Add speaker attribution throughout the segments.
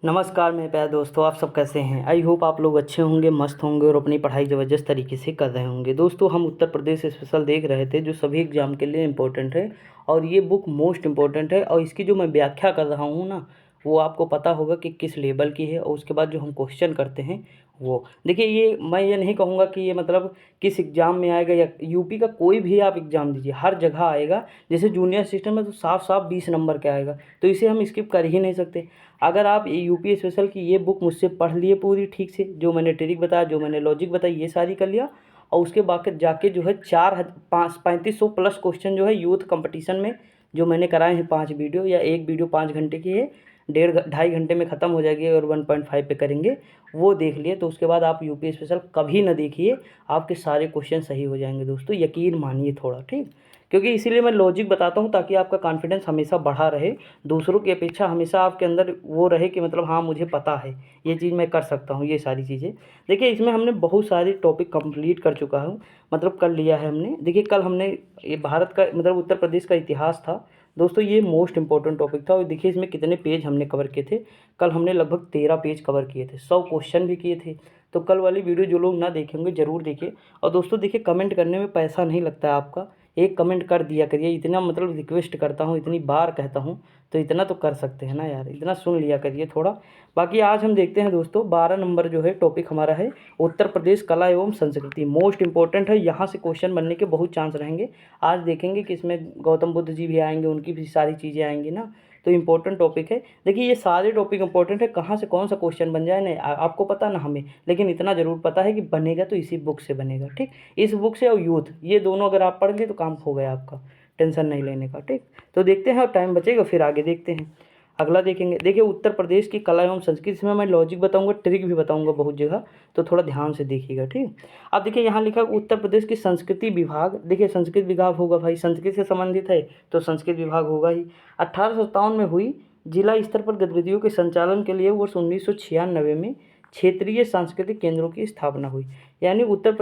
Speaker 1: नमस्कार मेरे प्यारे दोस्तों, आप सब कैसे हैं। आई होप आप लोग अच्छे होंगे, मस्त होंगे और अपनी पढ़ाई ज़बरदस्त तरीके से कर रहे होंगे। दोस्तों, हम उत्तर प्रदेश स्पेशल देख रहे थे जो सभी एग्ज़ाम के लिए इम्पोर्टेंट है और ये बुक मोस्ट इम्पोर्टेंट है। और इसकी जो मैं व्याख्या कर रहा हूँ ना, वो आपको पता होगा कि किस लेवल की है। और उसके बाद जो हम क्वेश्चन करते हैं वो देखिए, ये मैं ये नहीं कहूँगा कि ये मतलब किस एग्ज़ाम में आएगा या यूपी का कोई भी आप एग्ज़ाम दीजिए हर जगह आएगा। जैसे जूनियर सिस्टम में तो साफ साफ 20 नंबर का आएगा, तो इसे हम स्किप कर ही नहीं सकते। अगर आप यूपी स्पेशल की ये बुक मुझसे पढ़ लिए पूरी ठीक से, जो मैंने ट्रिक बताया, जो मैंने लॉजिक बताई, ये सारी कर लिया। और उसके बाद जाके जो है 3500 प्लस क्वेश्चन जो है यूथ कंपटीशन में जो मैंने कराए हैं 5 वीडियो, या एक वीडियो 5 घंटे की है, 1.5 ढाई घंटे में ख़त्म हो जाएगी और 1.5 पे करेंगे, वो देख लिए। तो उसके बाद आप यूपी स्पेशल कभी ना देखिए, आपके सारे क्वेश्चन सही हो जाएंगे दोस्तों, यकीन मानिए थोड़ा, ठीक। क्योंकि इसीलिए मैं लॉजिक बताता हूँ ताकि आपका कॉन्फिडेंस हमेशा बढ़ा रहे, दूसरों की अपेक्षा हमेशा आपके अंदर वो रहे कि मतलब हाँ, मुझे पता है ये चीज़ मैं कर सकता हूँ, ये सारी चीज़ें। देखिए, इसमें हमने बहुत सारी टॉपिक कंप्लीट कर चुका हूँ, मतलब कर लिया है हमने। देखिए, कल हमने ये भारत का मतलब उत्तर प्रदेश का इतिहास था दोस्तों, ये मोस्ट इंपॉर्टेंट टॉपिक था। और देखिए इसमें कितने पेज हमने कवर किए थे। कल हमने लगभग 13 पेज कवर किए थे, 100 क्वेश्चन भी किए थे। तो कल वाली वीडियो जो लोग ना देखेंगे ज़रूर देखिए। और दोस्तों देखिए, कमेंट करने में पैसा नहीं लगता है आपका, एक कमेंट कर दिया करिए, इतना मतलब रिक्वेस्ट करता हूँ, इतनी बार कहता हूँ, तो इतना तो कर सकते हैं ना यार, इतना सुन लिया करिए थोड़ा। बाकी आज हम देखते हैं दोस्तों, 12 नंबर जो है टॉपिक हमारा है उत्तर प्रदेश कला एवं संस्कृति। मोस्ट इंपॉर्टेंट है, यहाँ से क्वेश्चन बनने के बहुत चांस रहेंगे। आज देखेंगे कि इसमें गौतम बुद्ध जी भी आएंगे, उनकी भी सारी चीज़ें आएंगी ना, तो इम्पोर्टेंट टॉपिक है। देखिए, ये सारे टॉपिक इंपॉर्टेंट है, कहाँ से कौन सा क्वेश्चन बन जाए ना आपको पता ना हमें, लेकिन इतना ज़रूर पता है कि बनेगा तो इसी बुक से बनेगा, ठीक। इस बुक से और यूथ, ये दोनों अगर आप पढ़ लिए तो काम हो गया आपका, टेंशन नहीं लेने का, ठीक। तो देखते हैं, और टाइम बचेगा फिर आगे देखते हैं, अगला देखेंगे। देखिए, उत्तर प्रदेश की कला एवं संस्कृति, इसमें मैं लॉजिक बताऊंगा, ट्रिक भी बताऊंगा बहुत जगह, तो थोड़ा ध्यान से देखिएगा, ठीक। अब देखिए, यहाँ लिखा है उत्तर प्रदेश की संस्कृति विभाग। देखिए, संस्कृत विभाग होगा भाई, संस्कृत से संबंधित है तो संस्कृत विभाग होगा ही। 1857 में हुई। जिला स्तर पर गतिविधियों के संचालन के लिए वर्ष 1996 में क्षेत्रीय सांस्कृतिक केंद्रों की स्थापना हुई। यानी उत्तर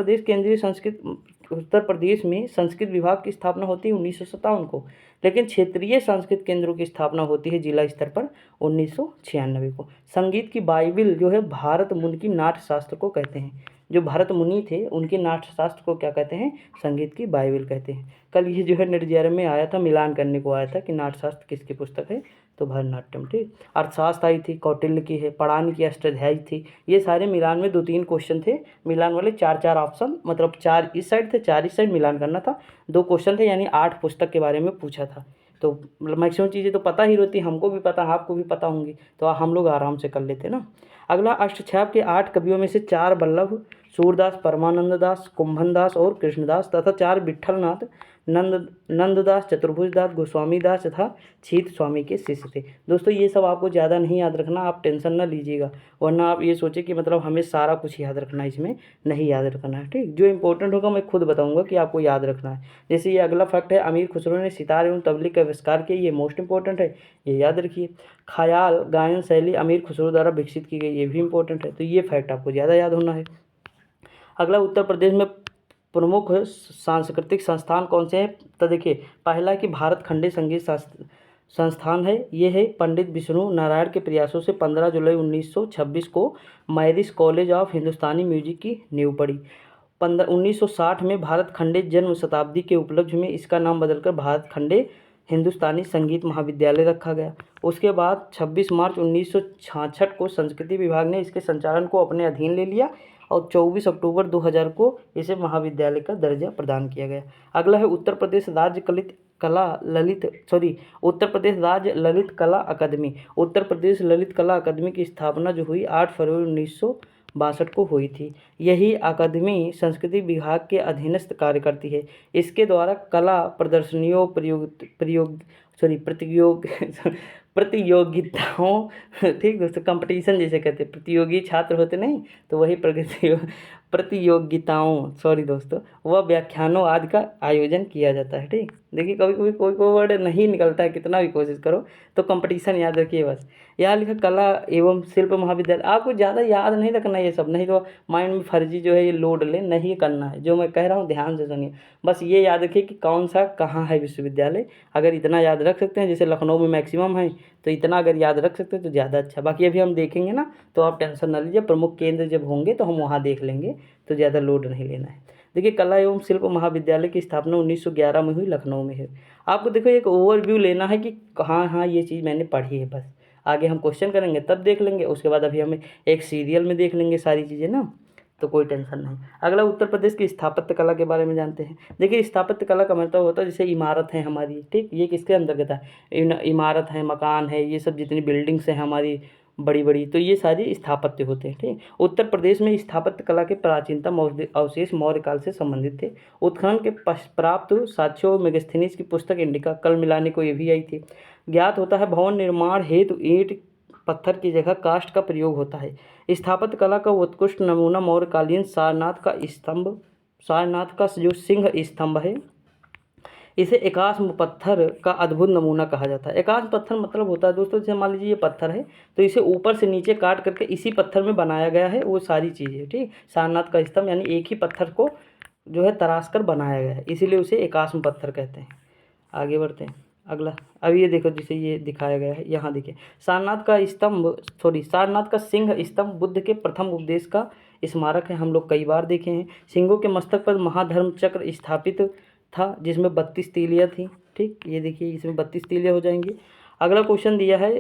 Speaker 1: प्रदेश में संस्कृत विभाग की स्थापना होती है 1957 को, लेकिन क्षेत्रीय सांस्कृतिक केंद्रों की स्थापना होती है जिला स्तर पर 1996 को। संगीत की बाइबिल जो है भारत मुनि की नाट्य शास्त्र को कहते हैं। जो भरत मुनि थे उनके नाट्य शास्त्र को क्या कहते हैं? संगीत की बाइबिल कहते हैं। कल ये जो है नेट जीआरएफ में आया था, मिलान करने को आया था कि नाट्य शास्त्र किसकी पुस्तक है, तो भरतनाट्यम, ठीक। अर्थशास्त्र आई थी, कौटिल्य की है, पढ़ाने की अष्टाध्यायी थी। ये सारे मिलान में 2-3 क्वेश्चन थे, मिलान वाले 4-4 ऑप्शन, मतलब 4 इस साइड थे, 4 इस साइड, मिलान करना था। 2 क्वेश्चन थे, यानी 8 पुस्तक के बारे में पूछा था। तो मतलब मैक्सिमम चीज़ें तो पता ही रहती, हमको भी पता, आपको भी पता होंगी, तो हम लोग आराम से कर लेते ना। अगला, अष्टछाप के 8 कवियों में से 4 वल्लभ, सूरदास, परमानंद दास, कुंभन दास और कृष्णदास तथा 4 विट्ठलनाथ, नंददास, चतुर्भुज दास, गोस्वामी दास तथा छीत स्वामी के शिष्य थे। दोस्तों, ये सब आपको ज़्यादा नहीं याद रखना, आप टेंशन ना लीजिएगा, वरना आप ये सोचे कि मतलब हमें सारा कुछ याद रखना है, इसमें नहीं याद रखना है, ठीक। जो इंपॉर्टेंट होगा मैं खुद बताऊंगा कि आपको याद रखना है। जैसे ये अगला फैक्ट है, अमीर खुसरो ने सितार एवं तबले का आविष्कार किया, ये मोस्ट इंपॉर्टेंट है, ये याद रखिए। ख्याल गायन शैली अमीर खुसरो द्वारा विकसित की गई, ये भी इंपॉर्टेंट है, तो ये फैक्ट आपको ज़्यादा याद होना है। अगला, उत्तर प्रदेश में प्रमुख सांस्कृतिक संस्थान कौन से हैं? तो देखिए, पहला कि भारत खंडे संगीत संस्थान है, ये है पंडित विष्णु नारायण के प्रयासों से 15 जुलाई 1926 को marriage college of Hindustani music की नींव पड़ी। 1960 में भारत खंडे जन्म शताब्दी के उपलक्ष्य में इसका नाम बदलकर भारत खंडे हिंदुस्तानी संगीत महाविद्यालय रखा गया। उसके बाद 26 मार्च 1966 को संस्कृति विभाग ने इसके संचालन को अपने अधीन ले लिया और 24 अक्टूबर 2000 को इसे महाविद्यालय का दर्जा प्रदान किया गया। अगला है उत्तर प्रदेश राज्य उत्तर प्रदेश राज्य ललित कला अकादमी। उत्तर प्रदेश ललित कला अकादमी की स्थापना जो हुई 8 फरवरी 1962 को हुई थी। यही अकादमी संस्कृति विभाग के अधीनस्थ कार्य करती है। इसके द्वारा कला प्रदर्शनियों, प्रतियोगिताओं, ठीक दोस्तों, कंपटीशन जैसे कहते हैं, प्रतियोगी छात्र होते नहीं, तो वही प्रतियोगिताओं सॉरी दोस्तों व व्याख्यानों आदि का आयोजन किया जाता है। ठीक, देखिए कभी कभी कोई कोई वर्ड नहीं निकलता है, कितना भी कोशिश करो, तो कंपटीशन याद रखिए बस। यहाँ लिखा कला एवं शिल्प महाविद्यालय, आपको ज़्यादा याद नहीं रखना ये सब, नहीं तो माइंड में फर्जी जो है ये लोड ले नहीं करना है। जो मैं कह रहा हूँ ध्यान से सुनिए, बस ये याद रखिए कि कौन सा कहाँ है विश्वविद्यालय। अगर इतना याद रख सकते हैं, जैसे लखनऊ में मैक्सिमम है, तो इतना अगर याद रख सकते हैं तो ज़्यादा अच्छा। बाकी अभी हम देखेंगे ना, तो आप टेंशन ना लीजिए, प्रमुख केंद्र जब होंगे तो हम वहाँ देख लेंगे, तो ज़्यादा लोड नहीं लेना है। देखिए कला एवं शिल्प महाविद्यालय की स्थापना 1911 में हुई, लखनऊ में है। आपको देखो एक ओवरव्यू लेना है कि हाँ हाँ ये चीज़ मैंने पढ़ी है, बस आगे हम क्वेश्चन करेंगे तब देख लेंगे, उसके बाद अभी हमें एक सीरियल में देख लेंगे सारी चीज़ें ना, तो कोई टेंशन नहीं। अगला उत्तर प्रदेश की स्थापत्य कला के बारे में जानते हैं। देखिए स्थापत्य कला का मतलब होता है जैसे इमारत है हमारी, ठीक, ये किसके अंतर्गत है, इमारत है, मकान है, ये सब जितनी बिल्डिंग्स हैं हमारी बड़ी बड़ी, तो ये सारी स्थापत्य होते हैं। ठीक, उत्तर प्रदेश में स्थापत्य कला के प्राचीनतम अवशेष मौर्य काल से संबंधित थे। उत्खनन के प्राप्त साक्ष्यों मेगास्थनीज की पुस्तक इंडिका कल मिलाने को ये भी आई थी। ज्ञात होता है भवन निर्माण हेतु ईंट पत्थर की जगह काष्ठ का प्रयोग होता है। स्थापत्य कला का उत्कृष्ट नमूना मौर्यकालीन सारनाथ का जो सिंह स्तंभ है, इसे एकाश्म पत्थर का अद्भुत नमूना कहा जाता है। एकाश्म पत्थर मतलब होता है दोस्तों, जैसे मान लीजिए ये पत्थर है, तो इसे ऊपर से नीचे काट करके इसी पत्थर में बनाया गया है वो सारी चीज़ें। ठीक, सारनाथ का स्तंभ यानी एक ही पत्थर को जो है तराश कर बनाया गया है, इसीलिए उसे एकाश्म पत्थर कहते हैं। आगे बढ़ते हैं अगला। अब ये देखो जिसे ये दिखाया गया है, यहाँ देखिए सारनाथ का सिंह स्तंभ बुद्ध के प्रथम उपदेश का स्मारक है। हम लोग कई बार देखे हैं। सिंहों के मस्तक पर महाधर्म चक्र स्थापित था जिसमें 32 तीलियाँ थी। ठीक, ये देखिए इसमें 32 तीलियाँ हो जाएंगी। अगला क्वेश्चन दिया है,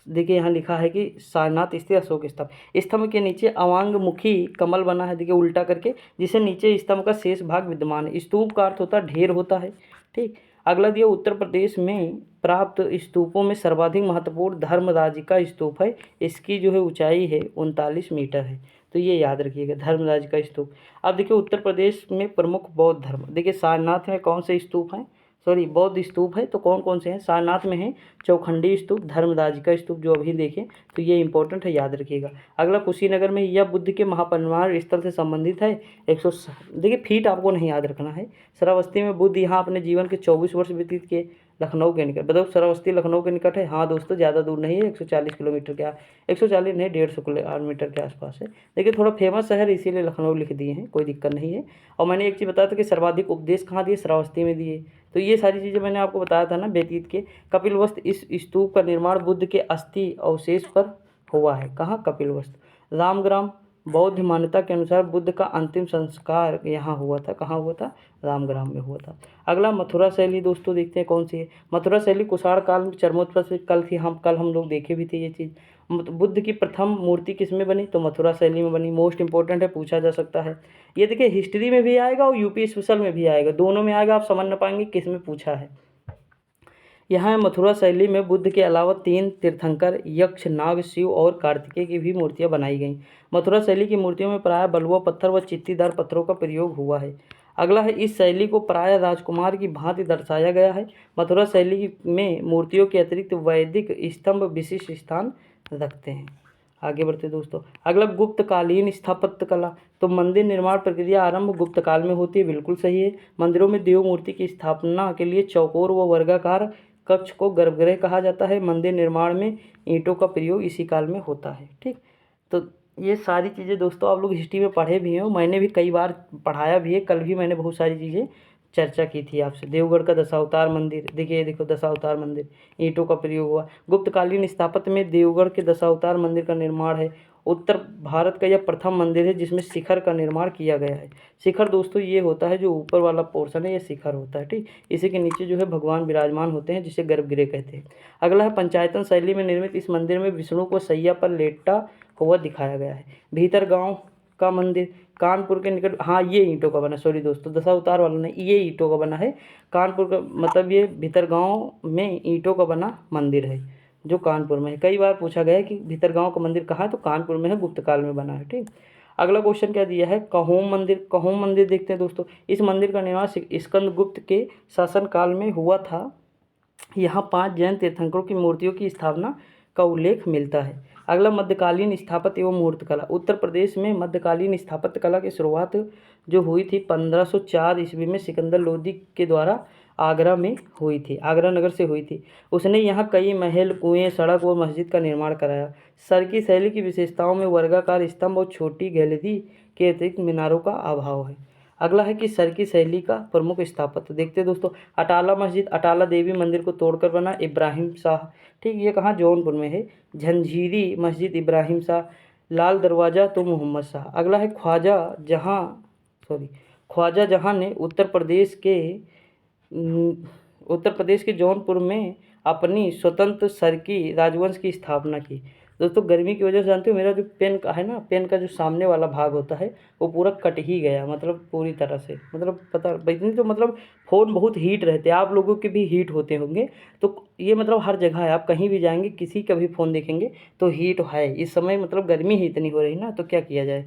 Speaker 1: देखिए यहाँ लिखा है कि सारनाथ स्थित अशोक स्तंभ, स्तंभ के नीचे अवांगमुखी कमल बना है, देखिए उल्टा करके, जिसे नीचे स्तंभ का शेष भाग विद्यमान है। स्तूप का अर्थ होता है ढेर होता है। ठीक, अगला दिया उत्तर प्रदेश में प्राप्त स्तूपों में सर्वाधिक महत्वपूर्ण धर्मराज का स्तूप है। इसकी जो है ऊंचाई है 39 मीटर है, तो ये याद रखिएगा धर्मराज का स्तूप। अब देखिए उत्तर प्रदेश में प्रमुख बौद्ध धर्म, देखिए सारनाथ में कौन से स्तूप हैं, सॉरी बौद्ध स्तूप है, तो कौन कौन से हैं, सारनाथ में है चौखंडी स्तूप, धर्मराज का स्तूप जो अभी देखें, तो ये इंपॉर्टेंट है, याद रखिएगा। अगला कुशीनगर में यह बुद्ध के महापरिनिर्वाण स्थल से संबंधित है। 100 देखिए फीट आपको नहीं याद रखना है। श्रावस्ती में बुद्ध यहाँ अपने जीवन के 24 वर्ष व्यतीत किए, लखनऊ के निकट, बताओ श्रावस्ती लखनऊ के निकट है। हाँ दोस्तों ज़्यादा दूर नहीं है, 140 किलोमीटर के 140 नहीं 150 किलोमीटर के आसपास है। देखिए थोड़ा फेमस शहर इसीलिए लखनऊ लिख दिए हैं, कोई दिक्कत नहीं है। और मैंने एक चीज़ बताया था कि सर्वाधिक उपदेश कहाँ दिए, श्रावस्ती में दिए, तो ये सारी चीज़ें मैंने आपको बताया था ना व्यतीत के। कपिलवस्तु, इस स्तूप का निर्माण बुद्ध के अस्थि अवशेष पर हुआ है। कहाँ, कपिलवस्तु। रामग्राम, बौद्ध मान्यता के अनुसार बुद्ध का अंतिम संस्कार यहाँ हुआ था। कहाँ हुआ था, रामग्राम में हुआ था। अगला मथुरा शैली दोस्तों देखते हैं कौन सी है। मथुरा शैली कुषाण काल में चरमोत्कर्ष से कल हम लोग देखे भी थे ये चीज़। बुद्ध की प्रथम मूर्ति किस में बनी, तो मथुरा शैली में बनी। मोस्ट इंपॉर्टेंट है, पूछा जा सकता है। ये देखिए हिस्ट्री में भी आएगा और यूपी स्पेशल में भी आएगा, दोनों में आएगा, आप समझ न पाएंगे किस में पूछा है। यहाँ मथुरा शैली में बुद्ध के अलावा 3 तीर्थंकर, यक्ष, नाग, शिव और कार्तिकेय की भी मूर्तियाँ बनाई गईं। मथुरा शैली की मूर्तियों में प्रायः बलुआ पत्थर व चित्तीदार पत्थरों का प्रयोग हुआ है। अगला है इस शैली को प्रायः राजकुमार की भांति दर्शाया गया है। मथुरा शैली में मूर्तियों के अतिरिक्त वैदिक स्तंभ विशिष्ट स्थान रखते हैं। आगे बढ़ते दोस्तों। अगला गुप्तकालीन स्थापत्य कला, तो मंदिर निर्माण प्रक्रिया आरंभ गुप्त काल में होती है, बिल्कुल सही है। मंदिरों में देव मूर्ति की स्थापना के लिए चौकोर व वर्गाकार कक्ष को गर्भगृह कहा जाता है। मंदिर निर्माण में ईंटों का प्रयोग इसी काल में होता है। ठीक, तो ये सारी चीज़ें दोस्तों आप लोग हिस्ट्री में पढ़े भी हैं, मैंने भी कई बार पढ़ाया भी है, कल भी मैंने बहुत सारी चीज़ें चर्चा की थी आपसे। देवगढ़ का दशावतार मंदिर, देखिए देखो दशावतार मंदिर, ईंटों का प्रयोग हुआ। गुप्तकालीन स्थापत्य में देवगढ़ के दशावतार मंदिर का निर्माण है। उत्तर भारत का यह प्रथम मंदिर है जिसमें शिखर का निर्माण किया गया है। शिखर दोस्तों ये होता है जो ऊपर वाला पोर्शन है, ये शिखर होता है। ठीक, इसी के नीचे जो है भगवान विराजमान होते हैं जिसे गर्भगृह कहते हैं। अगला है पंचायतन शैली में निर्मित इस मंदिर में विष्णु को सैया पर लेटा हुआ दिखाया गया है। भीतर गांव का मंदिर कानपुर के निकट, हाँ ये ईंटों का बना, सॉरी दोस्तों दशावतार वाला नहीं, ये ईंटों का बना है। कानपुर का मतलब ये भीतरगांव में ईंटों का बना मंदिर है जो कानपुर में है। कई बार पूछा गया है कि भीतरगांव का मंदिर कहाँ है, तो कानपुर में है, गुप्त काल में बना है। ठीक, अगला क्वेश्चन क्या दिया है, कहोम मंदिर। कहोम मंदिर देखते हैं दोस्तों। इस मंदिर का निर्माण स्कंदगुप्त के शासन काल में हुआ था। यहाँ 5 जैन तीर्थंकरों की मूर्तियों की स्थापना का उल्लेख मिलता है। अगला मध्यकालीन स्थापत्य एवं मूर्तिकला। उत्तर प्रदेश में मध्यकालीन स्थापत्य कला की शुरुआत जो हुई थी 1504 ईस्वी में सिकंदर लोदी के द्वारा आगरा में हुई थी, आगरा नगर से हुई थी। उसने यहाँ कई महल, कुएं, सड़क और मस्जिद का निर्माण कराया। सर की शैली की विशेषताओं में वर्गाकार स्तंभ और छोटी गैलरी के अतिरिक्त मीनारों का अभाव है। अगला है कि सर की शैली का प्रमुख स्थापत्य देखते हैं दोस्तों। अटाला मस्जिद, अटाला देवी मंदिर को तोड़कर बना, इब्राहिम शाह। ठीक, ये कहाँ, जौनपुर में है। झंझीरी मस्जिद, इब्राहिम शाह। लाल दरवाज़ा तो मोहम्मद शाह। अगला है ख्वाजा जहाँ ने उत्तर प्रदेश के जौनपुर में अपनी स्वतंत्र सरकी राजवंश की स्थापना की। दोस्तों गर्मी की वजह से जानते हो मेरा जो पेन का है ना, पेन का जो सामने वाला भाग होता है वो पूरा कट ही गया, मतलब पूरी तरह से, मतलब पता इतनी तो मतलब फ़ोन बहुत हीट रहते हैं, आप लोगों के भी हीट होते होंगे। तो ये मतलब हर जगह है, आप कहीं भी जाएंगे किसी का भी फ़ोन देखेंगे तो हीट है इस समय, मतलब गर्मी ही इतनी हो रही ना, तो क्या किया जाए।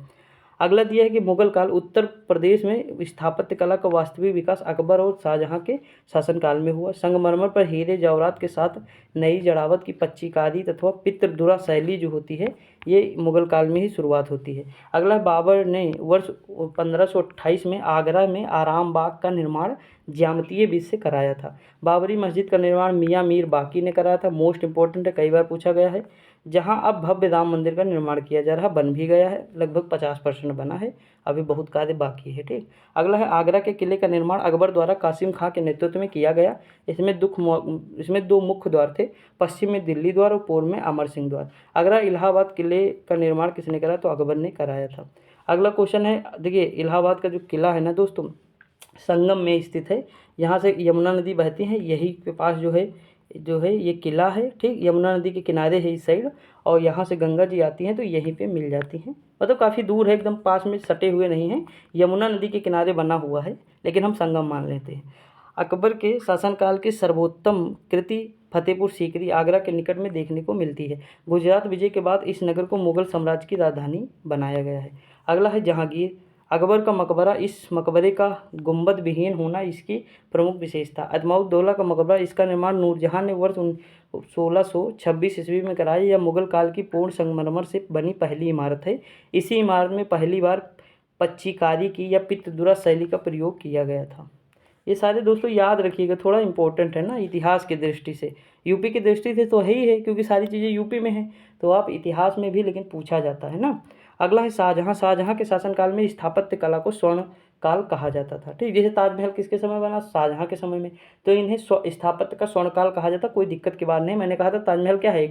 Speaker 1: अगला दिया है कि मुगल काल। उत्तर प्रदेश में स्थापत्य कला का वास्तविक विकास अकबर और शाहजहां के शासनकाल में हुआ। संगमरमर पर हीरे जवाहरात के साथ नई जड़ावत की पच्चीकारी तथा पितृधुरा शैली जो होती है ये मुगल काल में ही शुरुआत होती है। अगला, बाबर ने वर्ष 1528 में आगरा में आराम बाग का निर्माण ज्यामितीय विधि से कराया था। बाबरी मस्जिद का निर्माण मियाँ मीर बाकी ने कराया था। मोस्ट इंपॉर्टेंट है, कई बार पूछा गया है। जहां अब भव्य राम मंदिर का निर्माण किया जा रहा, बन भी गया है, लगभग 50% बना है, अभी बहुत कार्य बाकी है। ठीक, अगला है आगरा के किले का निर्माण अकबर द्वारा कासिम खां के नेतृत्व में किया गया। इसमें दो मुख्य द्वार थे, पश्चिम में दिल्ली द्वार और पूर्व में अमर सिंह द्वार। अगला, इलाहाबाद किले का निर्माण किसने कराया, तो अकबर ने कराया था। अगला क्वेश्चन है, देखिए इलाहाबाद का जो किला है ना दोस्तों, संगम में स्थित है। यहाँ से यमुना नदी बहती है, यही के पास जो है ये किला है। ठीक, यमुना नदी के किनारे है इस साइड, और यहाँ से गंगा जी आती हैं तो यहीं पे मिल जाती हैं, मतलब काफ़ी दूर है, एकदम पास में सटे हुए नहीं हैं। यमुना नदी के किनारे बना हुआ है, लेकिन हम संगम मान लेते हैं। अकबर के शासनकाल की सर्वोत्तम कृति फतेहपुर सीकरी आगरा के निकट में देखने को मिलती है। गुजरात विजय के बाद इस नगर को मुगल साम्राज्य की राजधानी बनाया गया है। अगला है जहांगीर। अकबर का मकबरा, इस मकबरे का गुंबद विहीन होना इसकी प्रमुख विशेषता। अजमाउद्दौला का मकबरा, इसका निर्माण नूरजहां ने वर्ष 1626 ईस्वी में कराया। यह मुगल काल की पूर्ण संगमरमर से बनी पहली इमारत है। इसी इमारत में पहली बार पच्चीकारी की या पितृदुरा शैली का प्रयोग किया गया था। ये सारे दोस्तों याद रखिएगा, थोड़ा इंपॉर्टेंट है ना इतिहास की दृष्टि से। यूपी की दृष्टि से तो है ही है, क्योंकि सारी चीज़ें यूपी में हैं, तो आप इतिहास में भी लेकिन पूछा जाता है ना। अगला है शाहजहां। शाहजहां के शासनकाल में स्थापत्य कला को स्वर्ण काल कहा जाता था। ठीक, जैसे ताजमहल किसके समय बना, शाहजहां के समय में, तो इन्हें स्थापत्य का स्वर्ण काल कहा जाता। कोई दिक्कत की बात नहीं, मैंने कहा था ताजमहल क्या है,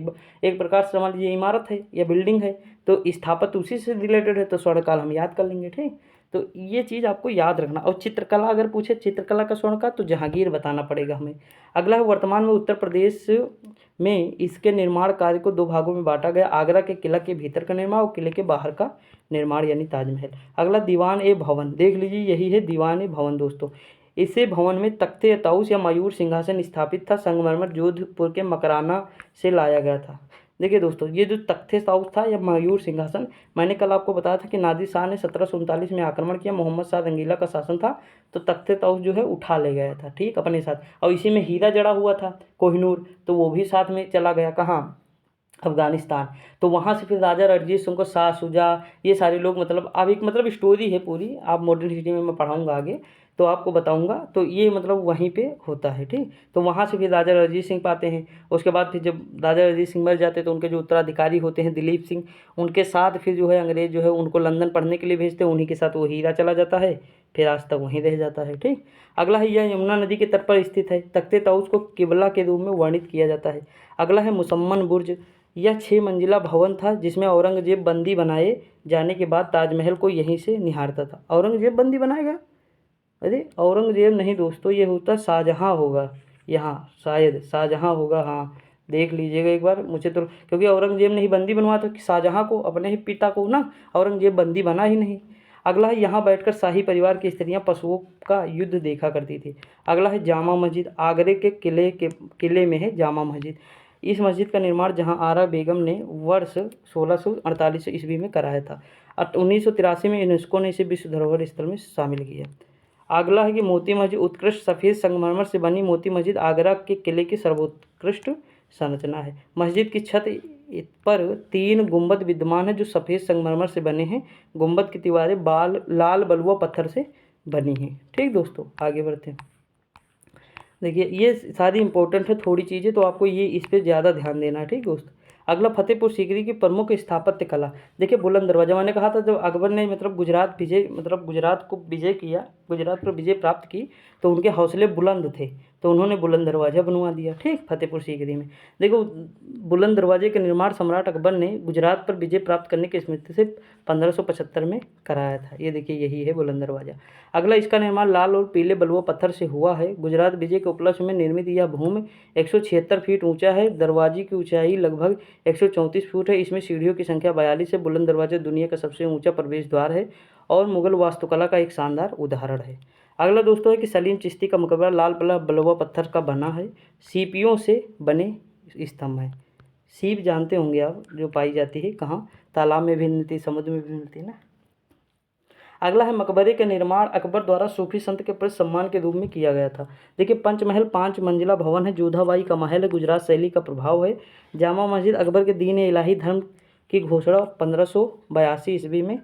Speaker 1: एक प्रकार से समझ लीजिए इमारत है या बिल्डिंग है, तो स्थापत्य उसी से रिलेटेड है, तो स्वर्ण काल हम याद कर लेंगे। ठीक, तो ये चीज़ आपको याद रखना। और चित्रकला अगर पूछे, चित्रकला का स्वर्ण काल, तो जहांगीर बताना पड़ेगा हमें। अगला है वर्तमान में उत्तर प्रदेश में इसके निर्माण कार्य को दो भागों में बांटा गया। आगरा के किला के भीतर का निर्माण और किले के बाहर का निर्माण यानी ताजमहल। अगला दीवान ए भवन, देख लीजिए यही है दीवान ए भवन दोस्तों। इसे भवन में तख्ते ताउस या मयूर सिंहासन स्थापित था। संगमरमर जोधपुर के मकराना से लाया गया था। देखिए दोस्तों, ये जो तख्ते ताउस था या मयूर सिंहासन, मैंने कल आपको बताया था कि नादिर शाह ने 1739 में आक्रमण किया, मोहम्मद शाह रंगीला का शासन था, तो तख्ते ताउस जो है उठा ले गया था। ठीक, अपने साथ, और इसी में हीरा जड़ा हुआ था कोहिनूर, तो वो भी साथ में चला गया कहाँ, अफगानिस्तान। तो वहाँ से फिर राजा रणजीत सिंह को शाह शुजा, ये सारे लोग, मतलब अब एक मतलब स्टोरी है पूरी, आप मॉडर्न हिस्ट्री में मैं पढ़ाऊँगा आगे तो आपको बताऊंगा, तो ये मतलब वहीं पे होता है। ठीक, तो वहाँ से फिर राजा रणजीत सिंह पाते हैं। उसके बाद फिर जब राजा रणजीत सिंह मर जाते हैं तो उनके जो उत्तराधिकारी होते हैं दिलीप सिंह, उनके साथ फिर जो है अंग्रेज़ जो है उनको लंदन पढ़ने के लिए भेजते हैं, उन्हीं के साथ वो हीरा चला जाता है, फिर आज तक वहीं रह जाता है। ठीक, अगला है यह यमुना नदी के तट पर स्थित है। तख्ते ताउस को किबला के रूप में वर्णित किया जाता है। अगला है मुसम्मन बुर्ज। यह 6 मंजिला भवन था जिसमें औरंगजेब बंदी बनाए जाने के बाद ताजमहल को यहीं से निहारता था। औरंगजेब बंदी बनाया गया, अरे औरंगजेब नहीं दोस्तों, ये होता शाहजहां होगा, यहाँ शायद शाहजहां होगा, हाँ देख लीजिएगा एक बार, मुझे तो, क्योंकि औरंगजेब ने ही बंदी बनवाया था कि शाहजहां को, अपने ही पिता को ना, औरंगजेब बंदी बना ही नहीं। अगला है यहाँ बैठकर शाही परिवार की स्त्रियां पशुओं का युद्ध देखा करती थी। अगला है जामा मस्जिद। आगरे के किले में है जामा मस्जिद। इस मस्जिद का निर्माण जहां आरा बेगम ने वर्ष 1648 ईस्वी में कराया था। 1983 में यूनेस्को ने इसे विश्व धरोहर स्थल में शामिल किया। अगला है कि मोती मस्जिद। उत्कृष्ट सफ़ेद संगमरमर से बनी मोती मस्जिद आगरा के किले की सर्वोत्कृष्ट संरचना है। मस्जिद की छत पर 3 गुंबद विद्यमान है जो सफ़ेद संगमरमर से बने हैं। गुंबद की दीवारें लाल बलुआ पत्थर से बनी हैं। ठीक दोस्तों, आगे बढ़ते हैं। देखिए ये सारी इंपॉर्टेंट है थोड़ी चीज़ें, तो आपको ये इस पर ज़्यादा ध्यान देना है। ठीक दोस्तों, अगला फतेहपुर सीकरी की प्रमुख स्थापत्य कला। देखिए बुलंद दरवाजा, मैंने कहा था जब अकबर ने गुजरात को विजय किया, गुजरात पर विजय प्राप्त की, तो उनके हौसले बुलंद थे, तो उन्होंने बुलंद दरवाजा बनवा दिया। ठीक, फतेहपुर सीकरी में देखो बुलंद दरवाजे का निर्माण सम्राट अकबर ने गुजरात पर विजय प्राप्त करने की स्मृति से 1575 में कराया था। ये देखिए यही है बुलंद दरवाजा। अगला, इसका निर्माण लाल और पीले बलुआ पत्थर से हुआ है। गुजरात विजय के उपलक्ष्य में निर्मित यह भूमि 176 फीट ऊंचा है। दरवाजे की ऊंचाई लगभग 134 फुट है। इसमें सीढ़ियों की संख्या 42 है। बुलंद दरवाजा दुनिया का सबसे ऊंचा प्रवेश द्वार है और मुगल वास्तुकला का एक शानदार उदाहरण है। अगला दोस्तों है कि सलीम चिश्ती का मकबरा लाल बलुआ पत्थर का बना है। सीपियों से बने स्तंभ है। सीप जानते होंगे आप, जो पाई जाती है कहाँ, तालाब में भी मिलती, समुद्र में भी मिलती है ना। अगला है मकबरे का निर्माण अकबर द्वारा सूफी संत के प्रति सम्मान के रूप में किया गया था। देखिए पंचमहल 5 मंजिला भवन है। जोधाबाई का महल है। गुजरात शैली का प्रभाव है। जामा मस्जिद अकबर के दीन इलाही धर्म की घोषणा 1582 ईस्वी में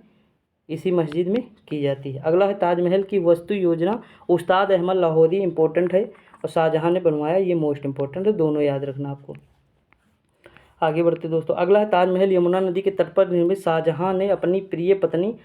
Speaker 1: इसी मस्जिद में की जाती है। अगला है ताजमहल की वास्तु योजना उस्ताद अहमद लाहौरी, इंपॉर्टेंट है, और शाहजहां ने बनवाया, ये मोस्ट इंपॉर्टेंट है, दोनों याद रखना आपको। आगे बढ़ते दोस्तों, अगला है ताजमहल यमुना नदी के तट पर निर्मित। शाहजहां ने अपनी प्रिय पत्नी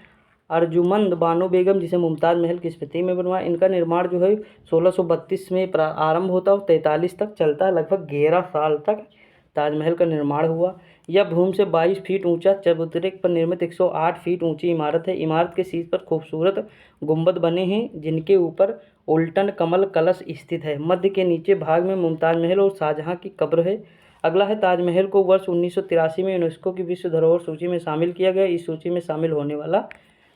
Speaker 1: अर्जुमंद बानो बेगम, जिसे मुमताज़ महल की स्मृति में बनवाया। इनका निर्माण जो है 1632 में आरंभ होता है, 43 तक चलता है। लगभग 11 साल तक ताजमहल का निर्माण हुआ। यह भूमि से 22 फीट ऊंचा चबूतरे पर निर्मित 108 फीट ऊंची इमारत है। इमारत के शीर्ष पर खूबसूरत गुंबद बने हैं जिनके ऊपर उल्टन कमल कलश स्थित है। मध्य के नीचे भाग में मुमताज़ महल और शाहजहां की कब्र है। अगला है ताजमहल को वर्ष 1983 में यूनेस्को की विश्व धरोहर सूची में शामिल किया गया। इस सूची में शामिल होने वाला